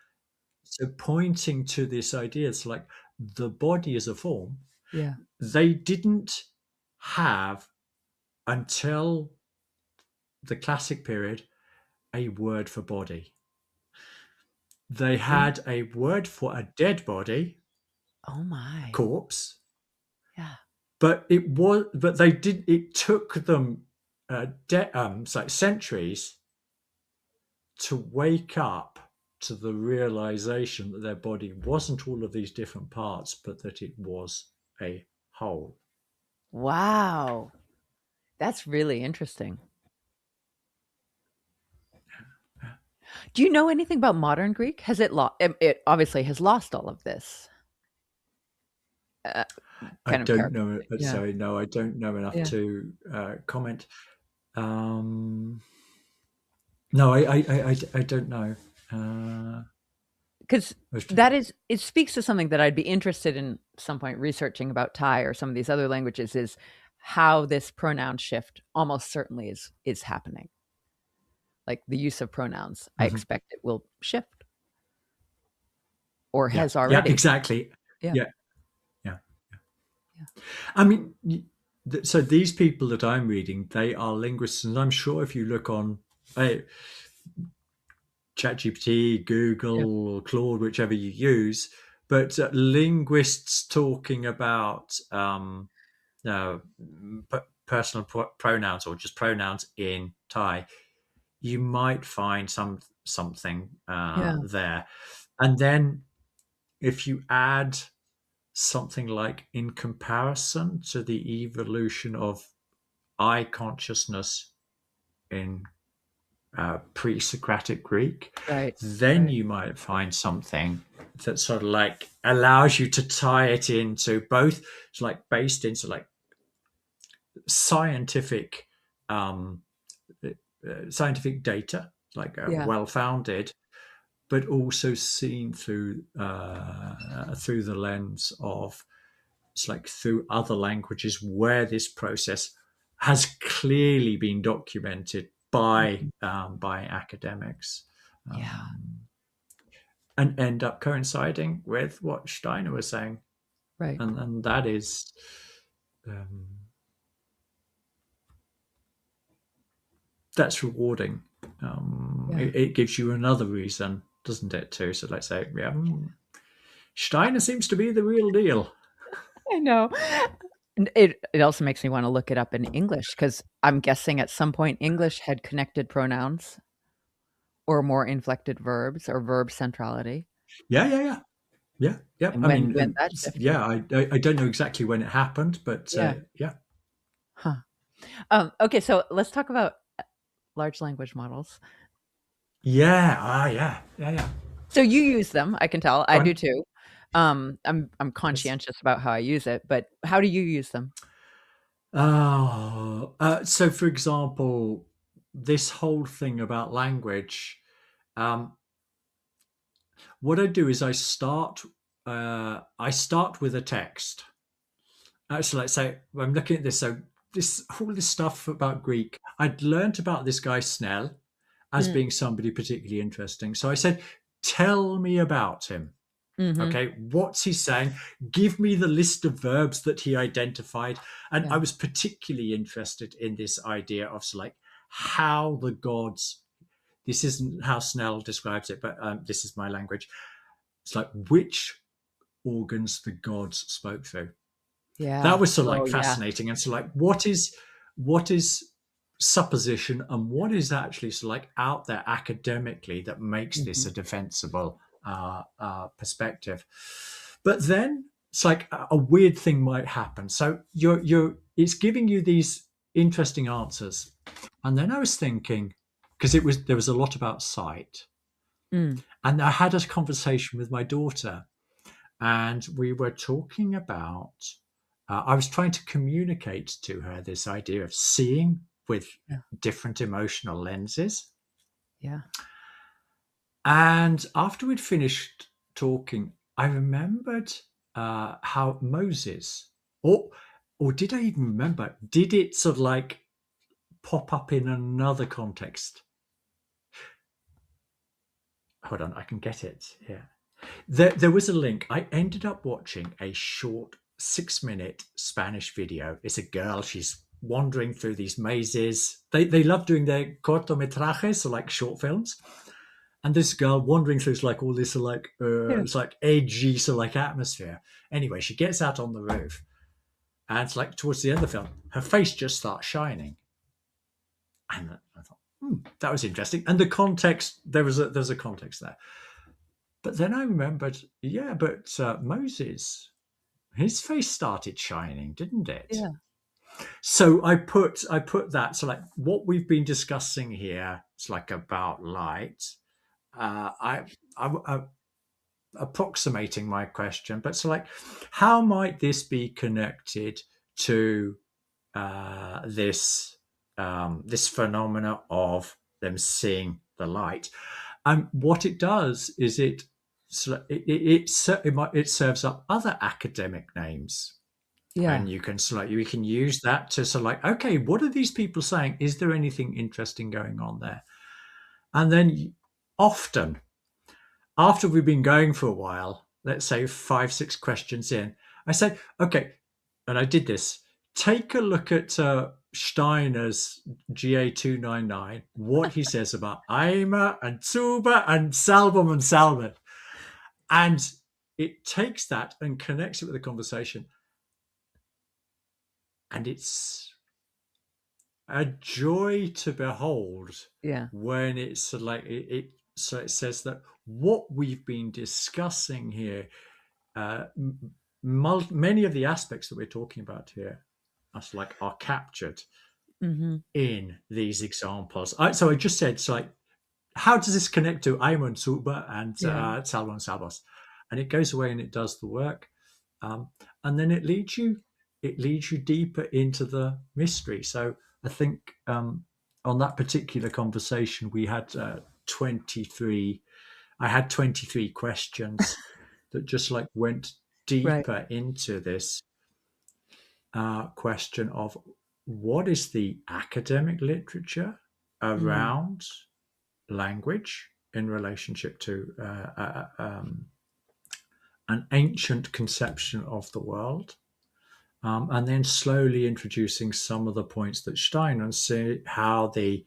so pointing to this idea, it's like the body as a form, Yeah. they didn't have until the classic period a word for body. They Oh, had a word for a dead body, oh a my. corpse, Yeah. but they did. It took them like centuries to wake up to the realization that their body wasn't all of these different parts, but that it was a whole. Wow. That's really interesting. Do you know anything about modern Greek? Has it obviously has lost all of this, uh, I kind of don't character. know. Yeah. Sorry, no, I don't know enough Yeah. to comment. Um, no, I don't know. Uh, 'Cause I was that is it speaks to something that I'd be interested in some point researching about Thai or some of these other languages is how this pronoun shift almost certainly is happening. Like the use of pronouns, I mhm. expect it will shift or Yeah, has yeah, already. exactly. Yeah. Yeah, yeah. Yeah. I mean, so these people that I'm reading, they are linguists, and I'm sure if you look on uh, ChatGPT, Yeah. Google, or Claude, whichever you use, but linguists talking about uh, personal pronouns or just pronouns in Thai, you might find something Yeah. there, and then if you add something like in comparison to the evolution of I consciousness in Pre-Socratic Greek, Right. then Right. you might find something that sort of like allows you to tie it into both. It's like based into like scientific um, scientific data, like Yeah. well founded, but also seen through the lens of it's like through other languages where this process has clearly been documented Mhm. by academics, Yeah. and end up coinciding with what Steiner was saying, Right. and that is um, that's rewarding. Yeah. It gives you another reason, doesn't it? Too. So let's say, yeah, Steiner seems to be the real deal. I know. And it also makes me wanna look it up in English because 'cause I'm guessing at some point English had connected pronouns or more inflected verbs or verb centrality, Yeah, yeah, yeah. Yeah, yeah. and I mean, when that shifted. yeah. I don't know exactly when it happened, but Yeah. yeah, Huh. Okay, so let's talk about large language models. yeah, yeah, yeah, yeah. So you use them, I can tell, Go I do on. too. I'm Yes. conscientious about how I use it, but how do you use them? Oh, so for example, this whole thing about language. Um, what I do is I start with a text. So let's say I'm looking at this. So this all this stuff about Greek, I'd learnt about this guy Snell as Mm, being somebody particularly interesting. So I said, "Tell me about him." mhm, Okay, what's he saying? Give me the list of verbs that he identified. And yeah, I was particularly interested in this idea of like how the gods. This isn't how Snell describes it, but this is my language. It's like which organs the gods spoke through. That yeah. was so Oh, like yeah. fascinating, and so like what is supposition and what is actually so like out there academically that makes this Mhm, a defensible perspective. But then it's like a weird thing might happen. So you're it's giving you these interesting answers, and then I was thinking because there was a lot about sight, mm, and I had a conversation with my daughter and we were talking about I was trying to communicate to her this idea of seeing with yeah, different emotional lenses. yeah. And after we'd finished talking, I remembered how Moses, or did I even remember, did it sort of like pop up in another context? Hold on, I can get it. Yeah. There was a link. I ended up watching a short 6-minute Spanish video. It's a girl. She's wandering through these mazes. They love doing their cortometrajes, so like short films. And this girl wandering through like all this like Yeah. it's like edgy so like atmosphere. Anyway, she gets out on the roof, and it's like towards the end of the film, her face just starts shining. And I thought, that was interesting. And the context there's a context there. But then I remembered, yeah, but Moses, his face started shining, didn't it? Yeah. So I put that. So like what we've been discussing here, it's like about light. I approximating my question, but so like, how might this be connected to this phenomena of them seeing the light? And what it does is it serves up other academic names, Yeah. and you can use that to sort of like, okay, what are these people saying? Is there anything interesting going on there? And then often after we've been going for a while, let's say 5, 6 questions in, I say, okay, and I did this. Take a look at Steiner's GA299, what he says about Eimer and Zuber and Salbum and Salmon. And it takes that and connects it with the conversation. And it's a joy to behold Yeah. when it's like so it says that what we've been discussing here, uh, many of the aspects that we're talking about here are captured Mm-hmm. in these examples. So I just said, so like, how does this connect to Ayman Suba and Yeah. Salwan Sabos? And it goes away and it does the work, and then it leads you deeper into the mystery. So I think on that particular conversation we had 23. I had 23 questions that just like went Right. deeper into this question of what is the academic literature Mm. around language in relationship to an ancient conception of the world, and then slowly introducing some of the points that Steiner see how the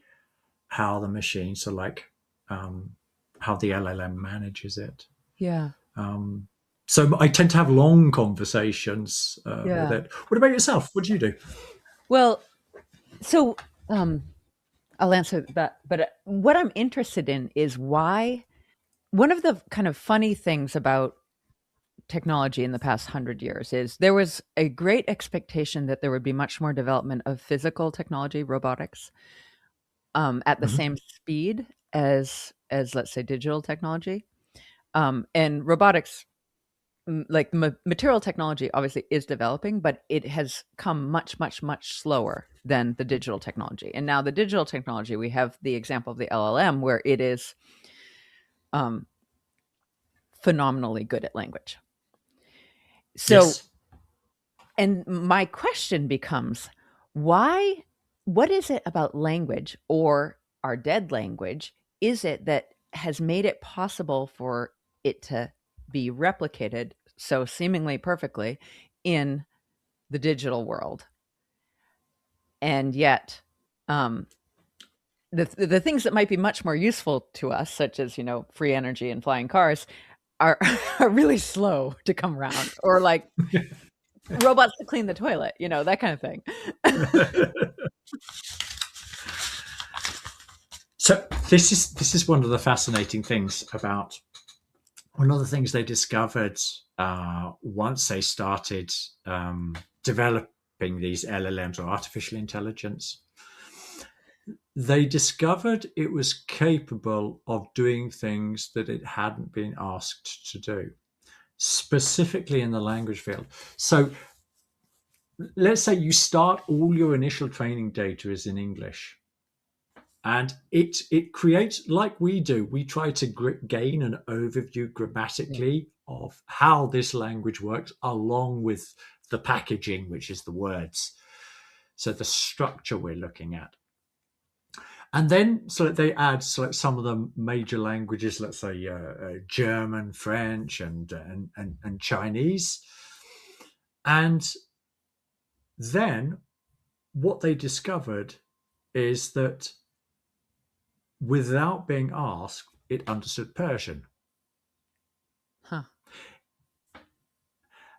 machines are like, how the LLM manages it. Yeah. Um, so I tend to have long conversations with Yeah. it. What about yourself? What do you do? Well, so I'll answer that. But what I'm interested in is why one of the kind of funny things about technology in the past 100 years is there was a great expectation that there would be much more development of physical technology, robotics, at the Mhm. same speed as let's say digital technology. And robotics, like material technology, obviously is developing, but it has come much, much, much slower than the digital technology. And now the digital technology, we have the example of the LLM, where it is um, phenomenally good at language. So, Yes. and my question becomes, why? What is it about language or our dead language? Is it that has made it possible for it to be replicated so seemingly perfectly in the digital world? And yet, um, the things that might be much more useful to us, such as free energy and flying cars, are are really slow to come around, or like robots to clean the toilet, that kind of thing. So this is one of the fascinating things about one of the things they discovered once they started developing these LLMs or artificial intelligence. They discovered it was capable of doing things that it hadn't been asked to do, specifically in the language field. So let's say you start all your initial training data is in English, and it creates, like we do, we try to gain an overview Yeah. grammatically of how this language works along with the packaging, which is the words, so the structure we're looking at. And then so they add some of the major languages, let's say German, French, and Chinese. And then what they discovered is that without being asked, it understood Persian. Huh.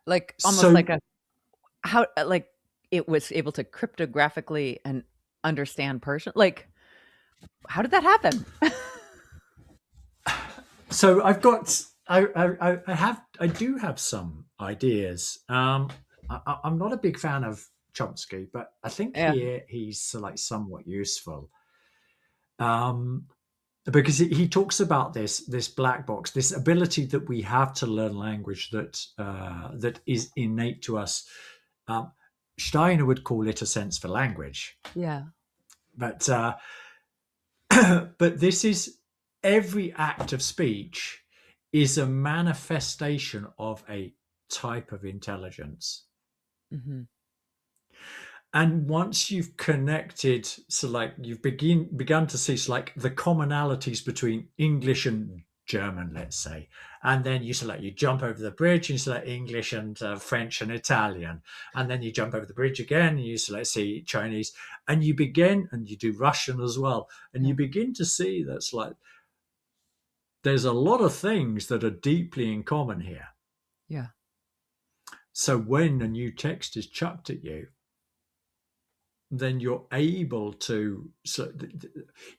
Like almost like So, a how like it was able to cryptographically and understand Persian. Like, how did that happen? so I've got, I do have some ideas. I'm not a big fan of Chomsky, but I think Yeah. here he's like somewhat useful. Um, because he talks about this black box, this ability that we have to learn language that is innate to us. Um, Steiner would call it a sense for language, Yeah. but but this is every act of speech is a manifestation of a type of intelligence. Hmm. And once you've connected, so like you've begun to see, so like the commonalities between English and German, let's say, and then you select, you jump over the bridge and you select English and French and Italian, and then you jump over the bridge again and you select, see, Chinese, and you begin, and you do Russian as well, and you Yeah. begin to see that's like there's a lot of things that are deeply in common here. Yeah. So when a new text is chucked at you, then you're able to, so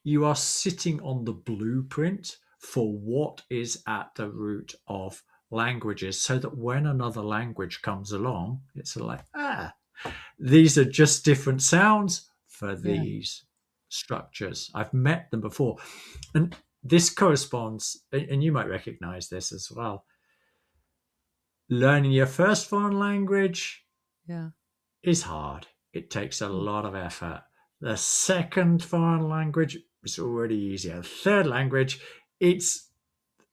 you are sitting on the blueprint for what is at the root of languages, so that when another language comes along, it's like, these are just different sounds for Yeah. these structures. I've met them before. And this corresponds, and you might recognize this as well. Learning your first foreign language Yeah. is hard. It takes a Mm. lot of effort. The second foreign language is already easier. The third language, it's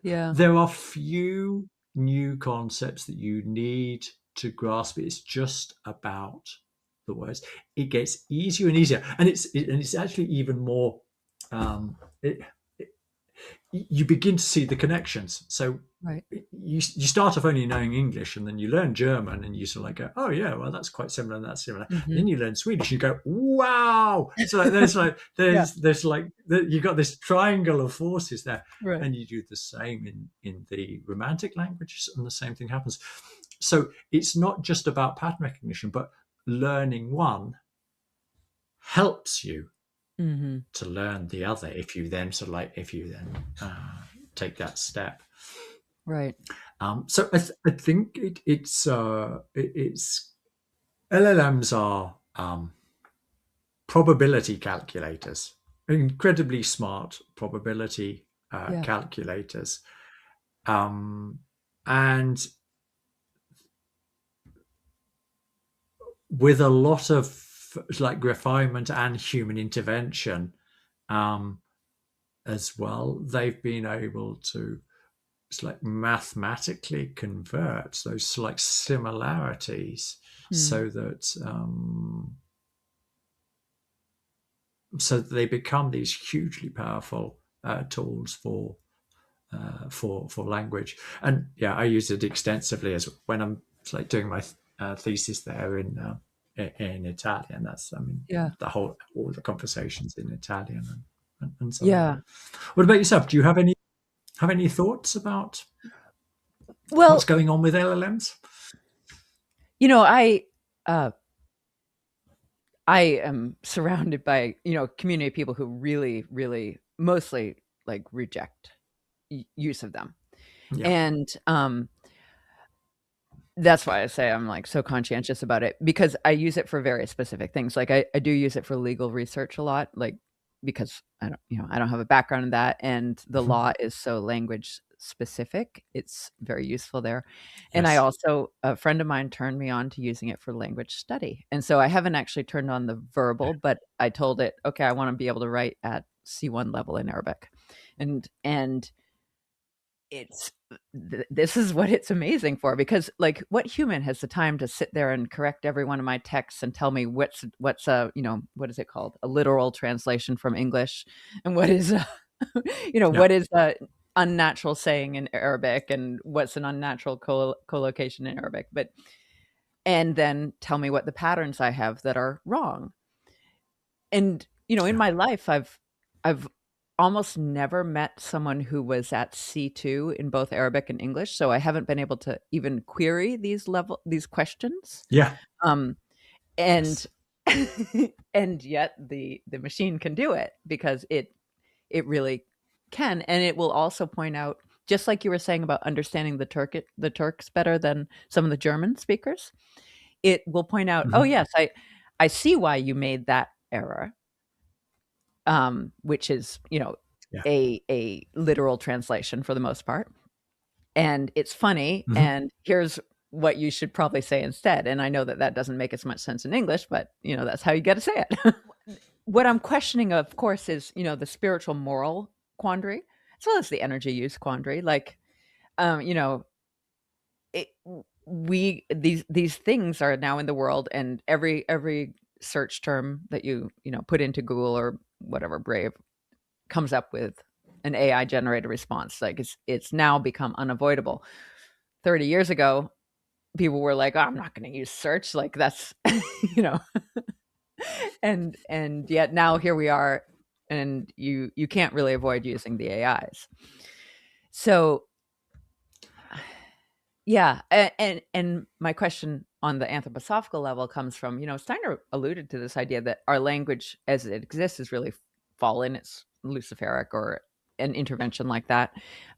Yeah. there are few new concepts that you need to grasp. It's just about the words. It gets easier and easier, and it's actually even more. It, you begin to see the connections. So Right. you start off only knowing English, and then you learn German, and you sort of like go, oh yeah, well that's quite similar, and that's similar. And Hmm. then you learn Swedish, you go, wow. So Yeah. there's like you got this triangle of forces there, Right. and you do the same in the Romantic languages, and the same thing happens. So it's not just about pattern recognition, but learning one helps you Hmm. to learn the other if you then take that step. Right. So I think it's LLMs are probability calculators, incredibly smart probability Yeah. calculators, and with a lot of like refinement and human intervention um, as well, they've been able to like mathematically convert those like similarities Mm. so that they become these hugely powerful tools for language. And yeah, I use it extensively as when I'm like doing my thesis there in Italian. That's Yeah. all the conversations in Italian and so on. Yeah. What about yourself? Do you have any thoughts about what's Well, going on with LLMs? I uh I am surrounded by, a community of people who really, really mostly like reject use of them. Yeah. And that's why I say I'm like so conscientious about it because I use it for very specific things. Like I do use it for legal research a lot, like because I don't have a background in that and the Mhm. law is so language specific. It's very useful there. And I Yes. also a friend of mine turned me on to using it for language study. And so I haven't actually turned on the verbal, but I told it, okay, I want to be able to write at C1 level in Arabic. And it's this is what it's amazing for because like what human has the time to sit there and correct every one of my texts and tell me what's a what is it called, a literal translation from English, and what is a Yeah. what is a unnatural saying in Arabic and what's an unnatural collocation in Arabic, but and then tell me what the patterns I have that are wrong. And, in Yeah. my life, I've almost never met someone who was at C2 in both Arabic and English, so I haven't been able to even query these questions. Yeah. Um, and Yes. and yet the machine can do it because it really can, and it will also point out, just like you were saying about understanding the Turks better than some of the German speakers, it will point out, "Oh, Hmm. yes, I see why you made that error." Which is, Yeah. a literal translation for the most part. And it's funny, Hmm. and here's what you should probably say instead. And I know that that doesn't make as much sense in English, but that's how you got to say it. What I'm questioning, of course, is the spiritual moral quandary as well as the energy use quandary. Like, um, you know, it, we these things are now in the world, and every search term that you put into Google or whatever Brave comes up with an AI generated response. Like it's now become unavoidable. 30 years ago, people were like, "Oh, I'm not going to use search." Like that's you know, and yet now here we are, and you can't really avoid using the AIs. So yeah, and my question on the anthroposophical level comes from, Steiner alluded to this idea that our language as it exists is really fallen. It's Luciferic or an intervention like that.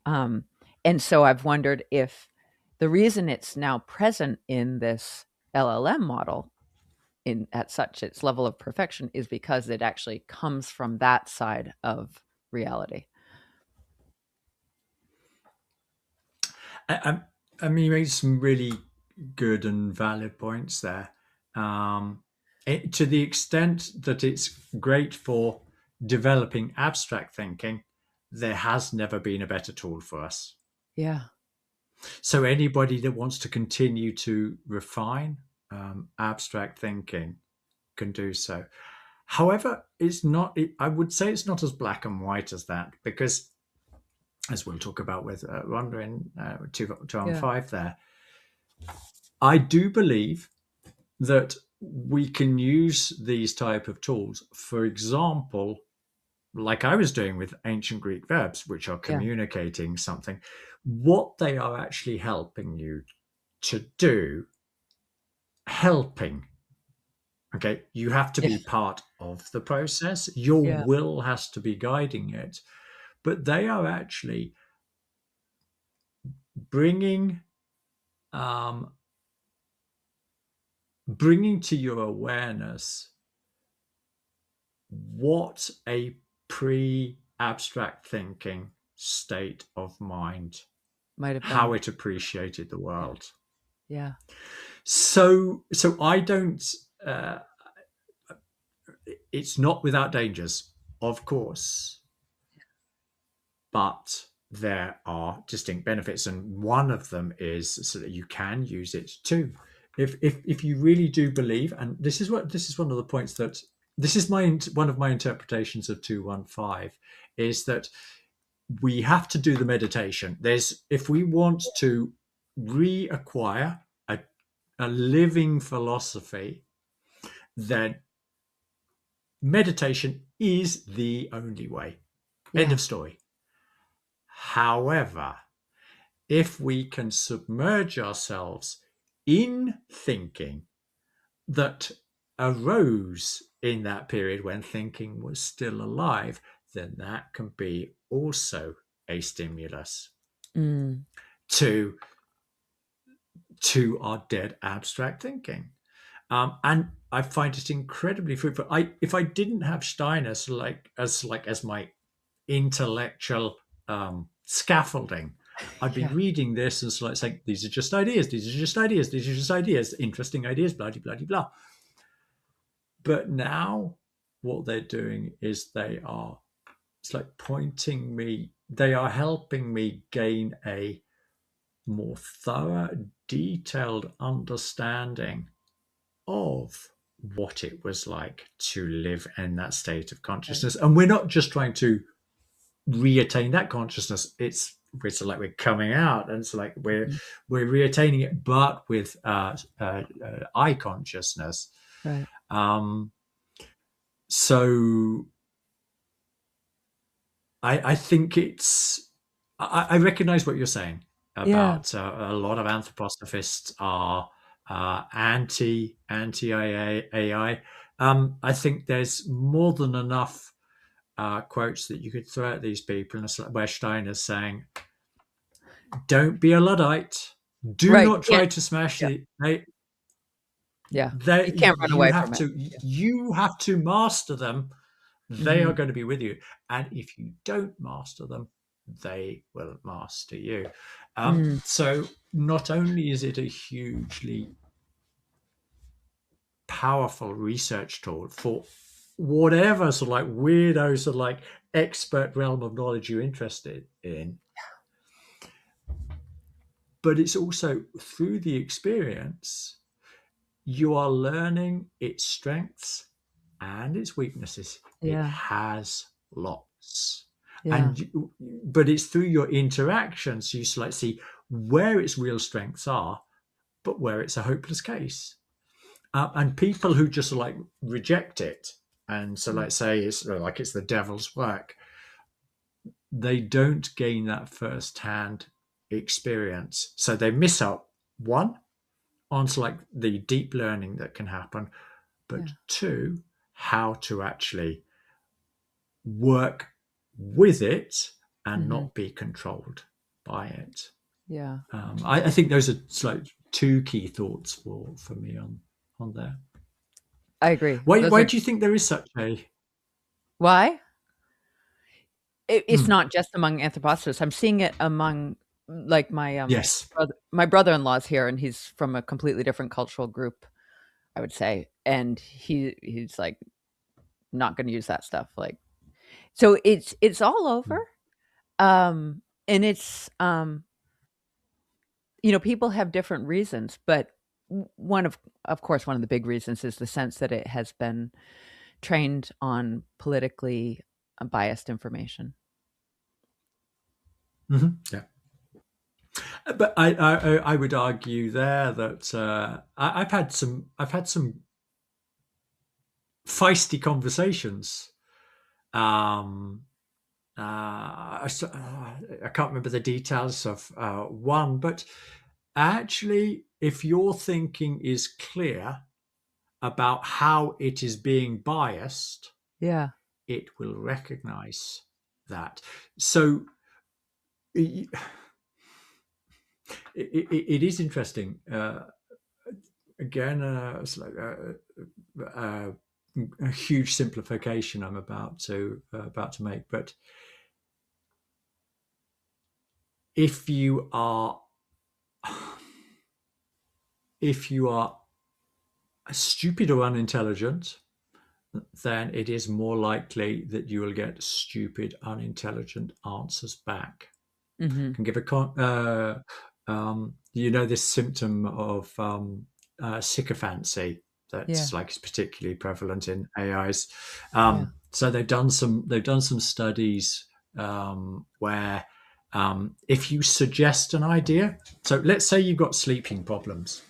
Um, and so I've wondered if the reason it's now present in this LLM model at such its level of perfection is because it actually comes from that side of reality. I mean, you made some really good and valid points there. To the extent that it's great for developing abstract thinking, there has never been a better tool for us. Yeah. So anybody that wants to continue to refine abstract thinking can do so. However, it's not. I would say it's not as black and white as that, because, as we'll talk about with Rhonda in 215 there, I do believe that we can use these type of tools. For example, like I was doing with ancient Greek verbs, which are Yeah. communicating something, what they are actually helping you to do, helping. Okay, you have to Yeah. be part of the process. Your Yeah. will has to be guiding it, but they are actually bringing um, bringing to your awareness what a pre-abstract thinking state of mind, Might have how been. it appreciated the Yeah. world. Yeah. So I don't. Uh, it's not without dangers, of course, but there are distinct benefits, and one of them is so that you can use it too. If you really do believe, and this is one of the points that this is one of my interpretations of 215, is that we have to do the meditation. There's If we want to reacquire a living philosophy, then meditation is the only way. End Yeah. of story. However, if we can submerge ourselves in thinking that arose in that period when thinking was still alive, then that can be also a stimulus Mm. to our dead abstract thinking. And I find it incredibly fruitful. If I didn't have Steiner as my intellectual scaffolding, I'd be Yeah. reading this and saying, these are just ideas, these are just ideas, these are just ideas, interesting ideas, blah, blah, blah, blah. But now what they're doing is it's like pointing me, they are helping me gain a more thorough, detailed understanding of what it was like to live in that state of Right. consciousness. And we're not just trying to reattain that consciousness. It's like we're coming out, and it's like we're Mhm. reattaining it, but with eye consciousness. Right. Um, so I think I recognize what you're saying Yeah. about a lot of anthroposophists are anti AI. I think there's more than enough quotes that you could throw at these people, where Steiner's saying, "Don't be a luddite. Do Right. not You try can't. to smash Yeah. Yeah. You can't run away from it. you have to master them. They are Mhm. going to be with you, and if you don't master them, they will master you." Mm. So not only is it a hugely powerful research tool for whatever sort of like weirdo sort of like expert realm of knowledge you're interested in, but it's also through the experience you are learning its strengths and its weaknesses. It Yeah. has lots. Yeah. But it's through your interactions you like see where its real strengths are, but where it's a hopeless case. And people who just like reject it and so Mm. like say it's like it's the devil's work, they don't gain that first-hand experience. So they miss out, one, on like the deep learning that can happen, but Yeah. two, how to actually work with it and Mhm. not be controlled by it. Yeah. I think those are like two key thoughts for me on there. I agree. Why? Those Why are do you think there is such a? why? It's Hmm, not just among anthroposophists. I'm seeing it among like yes. my brother-in-law's here, and he's from a completely different cultural group, I would say, and he's like not going to use that stuff. Like, so it's all over, and it's people have different reasons, but one of course one of the big reasons is the sense that it has been trained on politically biased information. Yeah. But I would argue there that I've had some feisty conversations. Um, I can't remember the details of one, but actually, if your thinking is clear about how it is being biased, Yeah. it will recognize that. So it, it is interesting. Again, it's like a huge simplification I'm about to make, but if you are if you are stupid or unintelligent, then it is more likely that you will get stupid, unintelligent answers back. Mhm. Can give this symptom of sycophancy Yeah. that's like is particularly prevalent in AIs. Yeah. So they've done some studies where if you suggest an idea, so let's say you've got sleeping problems,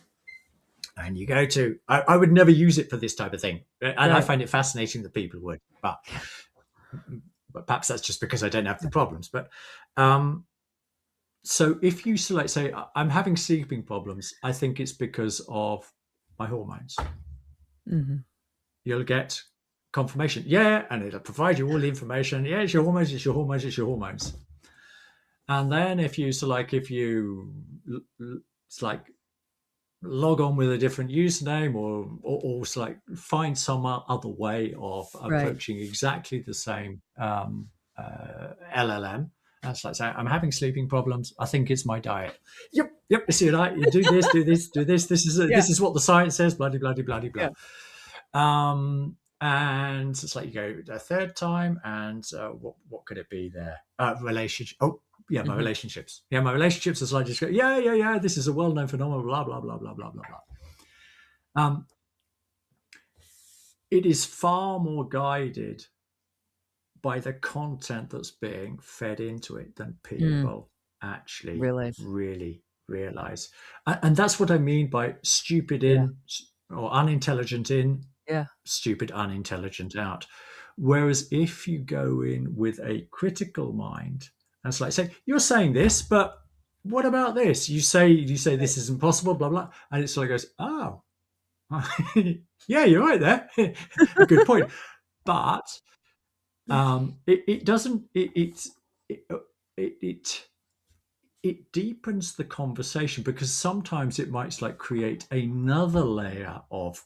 and you go to I would never use it for this type of thing, and I Right. find it fascinating that people would, but perhaps that's just because I don't have the problems. But so if you select, say, I'm having sleeping problems, I think it's because of my hormones. Mhm. You'll get confirmation, yeah, and it'll provide you all the information. Yeah, it's your hormones, it's your hormones, it's your hormones. And then if you it's like log on with a different username, or like find some other way of Right. approaching exactly the same LLM. That's like saying, I'm having sleeping problems. I think it's my diet. Yep. You see it. You do this, do this, do this. Yeah. This is what the science says. Bloody, bloody, bloody, Yeah. blah. And it's like you go a third time, and what could it be there? Relationship. Oh, yeah, my Mhm. relationships. Yeah, my relationships. Is like just go, yeah. This is a well-known phenomenon. Blah blah blah blah blah blah blah. Um, it is far more guided by the content that's being fed into it than Mm. people actually Realize. really realize. And that's what I mean by stupid Yeah. in or unintelligent in, Yeah. stupid, unintelligent out. Whereas if you go in with a critical mind, and it's like, say, you're saying this, but what about this? You say Right. this isn't possible, blah blah, and it sort of goes, oh, yeah, you're right there. Good point. But it doesn't. It it deepens the conversation, because sometimes it might like create another layer of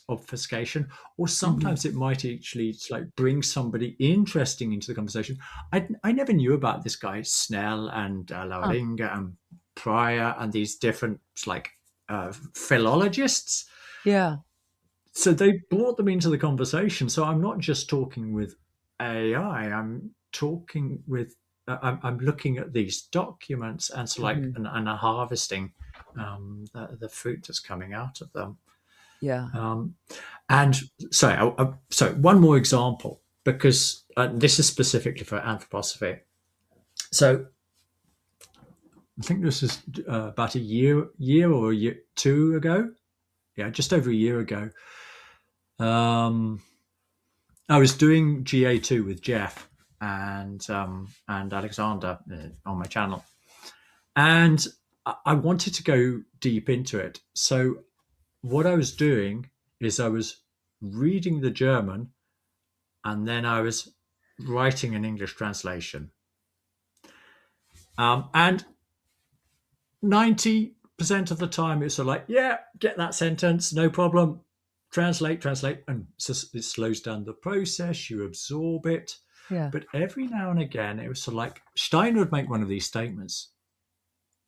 obfuscation, or Mhm. sometimes it might actually like bring somebody interesting into the conversation. I never knew about this guy Snell and Huh. Lauringa and Pryor and these different like philologists. Yeah. So they brought them into the conversation. So I'm not just talking with AI. I'm talking with. I'm looking at these documents and so like Mhm. and harvesting the fruit that's coming out of them. Yeah. Um, and so one more example, because this is specifically for anthroposophy. So I think this is about a year or a year, two ago. Yeah, just over a year ago. Um, I was doing GA2 with Jeff and Alexander on my channel, and I wanted to go deep into it. So what I was doing is I was reading the German, and then I was writing an English translation. And 90% of the time, it's sort of like, yeah, get that sentence, no problem, translate, and it slows down the process. You absorb it. Yeah. But every now and again, it was sort of like Steiner would make one of these statements,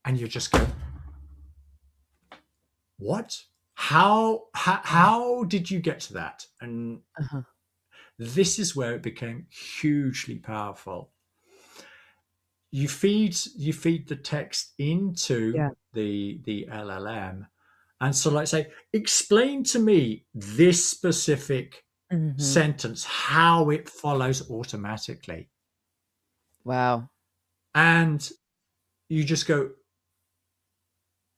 and you just go, "What? How did you get to that?" And Uh-huh. this is where it became hugely powerful. You feed the text into Yeah. the LLM, and so like say, explain to me this specific Mhm. sentence, how it follows automatically, Wow. and you just go,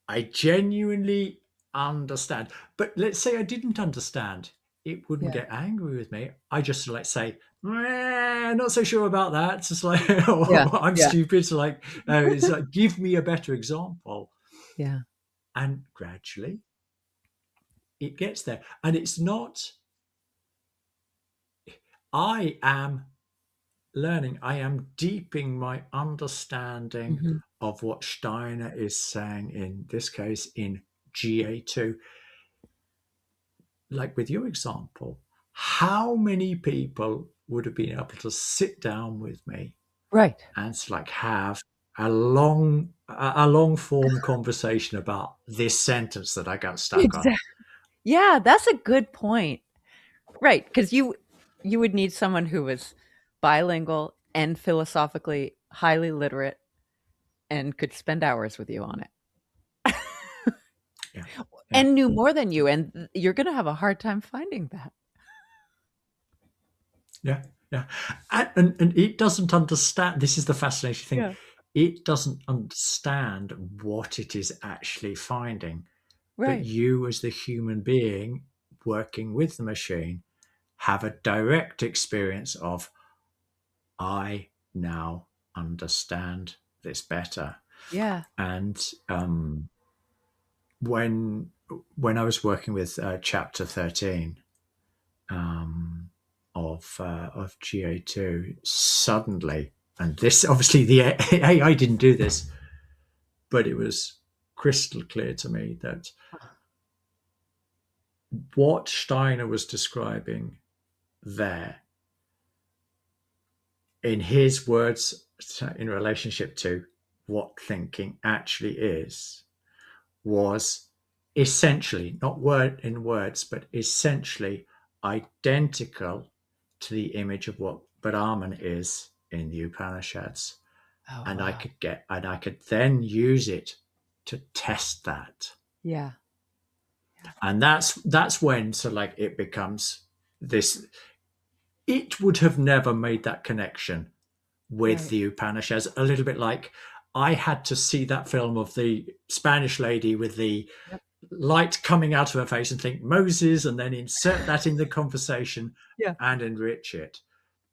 I genuinely understand. But let's say I didn't understand. It wouldn't Yeah. get angry with me. I just like say, not so sure about that. It's just like, Yeah. I'm Yeah. stupid. So like, it's like, give me a better example. Yeah. And gradually it gets there. And it's not, I am learning, I am deepening my understanding Mhm. of what Steiner is saying in this case in GA2. Like with your example, how many people would have been able to sit down with me Right. and like have a long form conversation about this sentence that I got stuck on? Exactly. Yeah, that's a good point. Right, because you would need someone who was bilingual and philosophically highly literate and could spend hours with you on it. Yeah, yeah, And knew more than you, and you're gonna have a hard time finding that. yeah, yeah. And it doesn't understand. This is the fascinating thing. Yeah. It doesn't understand what it is actually finding, but Right. you, as the human being working with the machine, have a direct experience of, I now understand this better. Yeah. And when when I was working with chapter 13 of GA2, suddenly, and this obviously the AI didn't do this, but it was crystal clear to me that what Steiner was describing there, in his words, in relationship to what thinking actually is, was essentially, not word in words, but essentially identical to the image of what Brahman is in the Upanishads. Oh, And I wow. could then use it to test that. Yeah. And that's when, so like, it becomes this. It would have never made that connection with Right. the Upanishads. A little bit like I had to see that film of the Spanish lady with the Yep. light coming out of her face and think Moses, and then insert that in the conversation Yeah. and enrich it.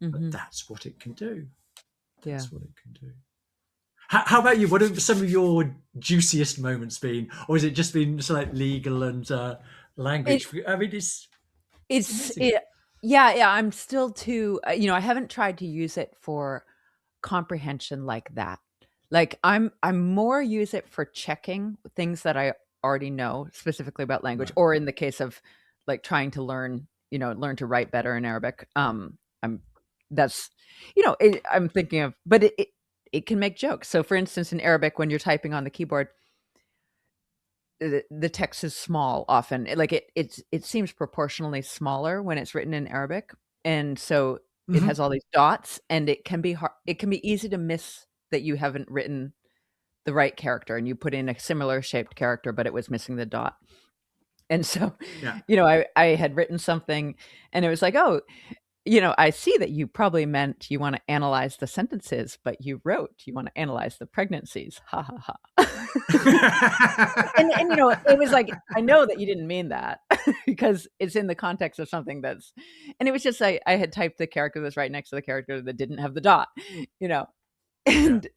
But Mhm. that's what it can do. Yeah. That's what it can do. How about you? What have some of your juiciest moments been, or has it just been sort of like legal and It language? I mean, it's it's amazing. it yeah, yeah, I'm still too I haven't tried to use it for comprehension like that. Like, I'm more use it for checking things that I already know, specifically about language, Right. or in the case of, like, trying to learn to write better in Arabic. I'm that's I'm thinking of but it can make jokes. So, for instance, in Arabic, when you're typing on the keyboard, the text is small often. It seems proportionally smaller when it's written in Arabic, and so it Mm-hmm. has all these dots, and it can be easy to miss that you haven't written the right character and you put in a similar shaped character, but it was missing the dot. And so, Yeah. I had written something and it was like, "Oh, I see that you probably meant you wanna analyze the sentences, but you wrote you wanna analyze the pregnancies. Ha ha ha." It was like, I know that you didn't mean that because it's in the context of something that's and it was just I had typed the character that's right next to the character that didn't have the dot, you know? Yeah. And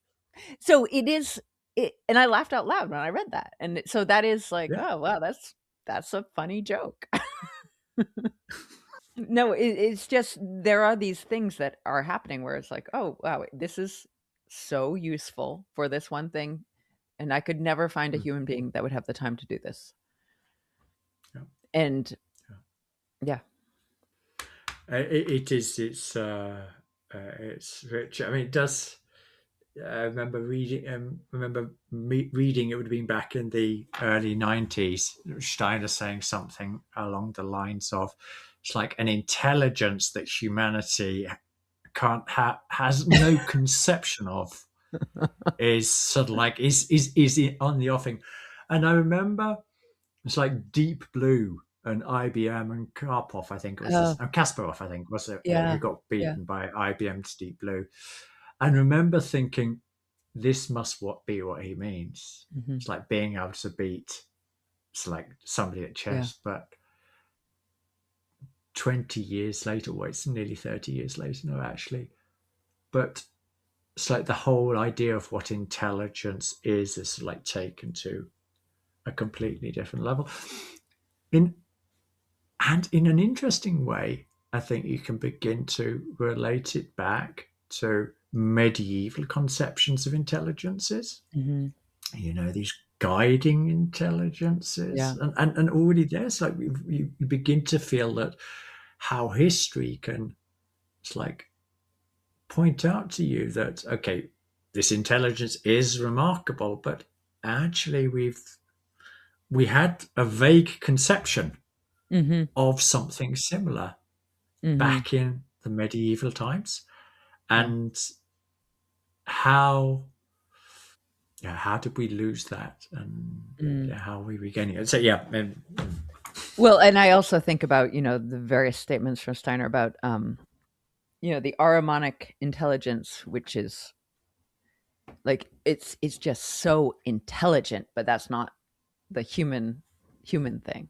so and I laughed out loud when I read that. So that is like, Yeah. "Oh, wow, that's a funny joke." No, it's just there are these things that are happening where it's like, "Oh, wow, this is so useful for this one thing, and I could never find a Mm. human being that would have the time to do this." Yeah. And Yeah. Yeah. It is. It's rich. I mean, it does. I remember reading. Remember me reading. It would have been back in the early '90s. Steiner saying something along the lines of, "It's like an intelligence that humanity can't has no conception of is sort of like is on the offing." And I remember it's like Deep Blue and IBM and Karpov, I think it was this, Oh, and Kasparov, I think was it, who yeah. got Yeah. beaten by IBM's Deep Blue. And remember thinking, this must be what he means. Hmm. It's like being able to beat, it's like somebody at Yeah. chess. But 20 years later, well, it's nearly 30 years later, no, actually. But it's like the whole idea of what intelligence is like taken to a completely different level. In And in an interesting way, I think you can begin to relate it back to medieval conceptions of intelligences. Hmm. You know, these guiding intelligences. Yeah. And already there's like you begin to feel that how history can, it's like, point out to you that, okay, this intelligence is remarkable, but actually we had a vague conception Hmm. of something similar Hmm. back in the medieval times. Yeah. And how, yeah, how did we lose that, and Mm. yeah, how are we regaining it? So yeah, Well, and I also think about, the various statements from Steiner about, the Ahrimanic intelligence, which is like it's just so intelligent, but that's not the human thing.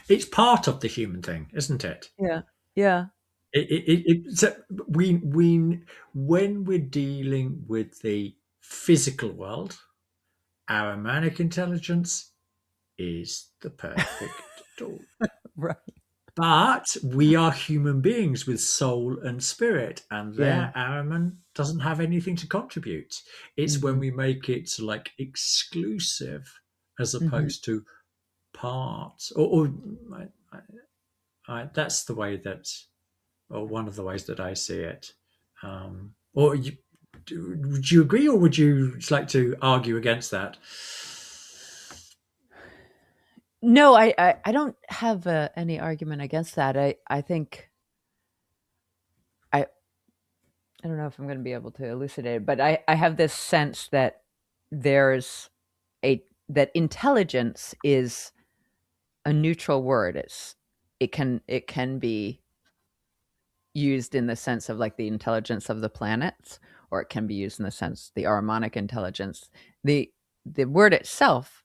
it's part of the human thing, isn't it? Yeah. Yeah. So we when we're dealing with the physical world, our manic intelligence is the perfect tool. Right. But we are human beings with soul and spirit, and Yeah. their Araman doesn't have anything to contribute. It's when Hmm. we make it like exclusive as Hmm. opposed to part, or that's the way that, or one of the ways that I see it. Or would you agree, or would you like to argue against that? No, I don't have any argument against that. I think I don't know if I'm going to be able to elucidate it, but I have this sense that there's that intelligence is a neutral word. It can be used in the sense of like the intelligence of the planets, or it can be used in the sense the Ahrimanic intelligence. The word itself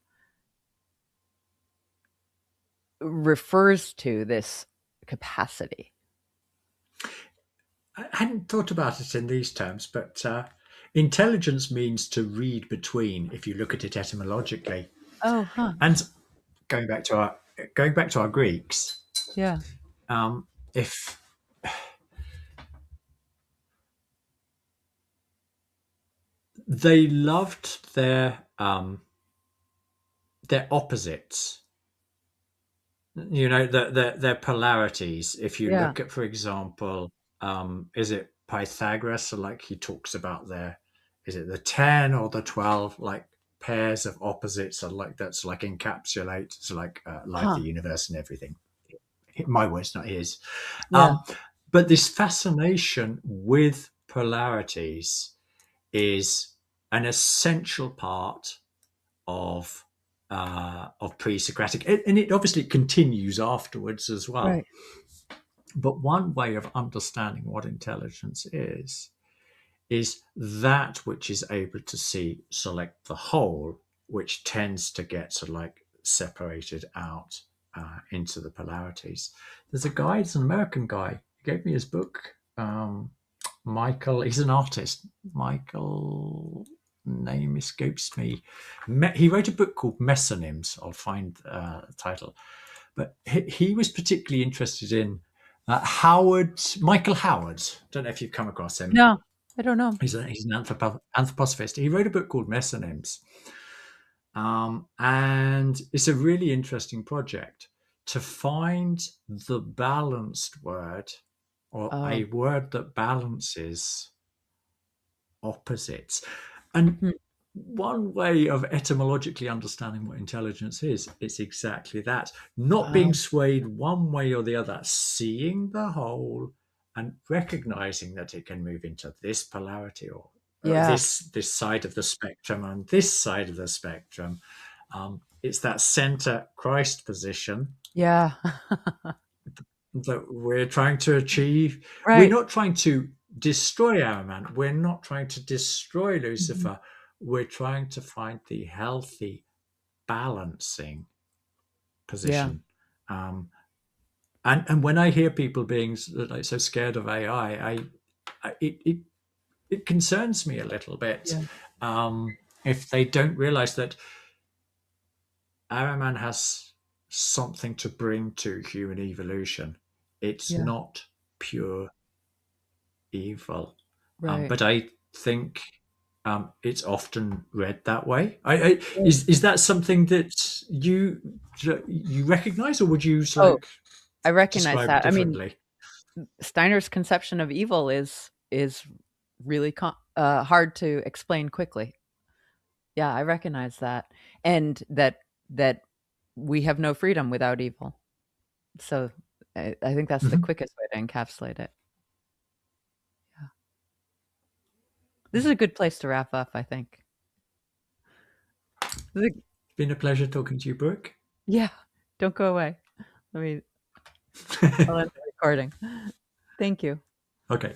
refers to this capacity. I hadn't thought about it in these terms, but intelligence means to read between, if you look at it etymologically. Oh, huh. And going back to our Greeks, Yeah. if they loved their opposites, you know, their polarities. If you Yeah. look at, for example, is it Pythagoras? So like he talks about is it the 10 or the 12 like pairs of opposites, are like that's like encapsulates like life, the Huh. universe, and everything. My words, not his. Yeah. Um, but this fascination with polarities is an essential part of pre-Socratic, and it obviously continues afterwards as well. Right. But one way of understanding what intelligence is that which is able to see select the whole, which tends to get sort of like separated out into the polarities. There's a guy, it's an American guy. He gave me his book. Michael, he's an artist. Michael, name escapes me. He wrote a book called Mesonyms. I'll find the title. But he was particularly interested in Michael Howard. Don't know if you've come across him. No, I don't know. He's an anthroposophist. He wrote a book called Mesonyms. And it's a really interesting project. to find the balanced word, or a Oh. word that balances opposites. And Hmm. one way of etymologically understanding what intelligence is, it's exactly that. Not being Oh. swayed one way or the other, seeing the whole and recognizing that it can move into this polarity, or Yeah. this side of the spectrum and this side of the spectrum. It's that center Christ position Yeah. that we're trying to achieve. We're Right. not trying to destroy Araman. We're not trying to destroy Mhm. Lucifer. We're trying to find the healthy, balancing Yeah. position. And when I hear people being like so scared of AI, it concerns me a little bit, Yeah. if they don't realize that Araman has something to bring to human evolution. It's Yeah. not pure evil. Right. But I think it's often read that way. Yeah. Is that something that you recognize, or would you Oh, like I recognize describe that. I mean, differently? Steiner's conception of evil is really hard to explain quickly. Yeah, I recognize that, and that we have no freedom without evil. So I think that's the Mhm. quickest way to encapsulate it. Yeah. This is a good place to wrap up, I think. This is It's been a pleasure talking to you, Brooke. yeah, don't go away. Let me I'll end the recording. Thank you. Okay.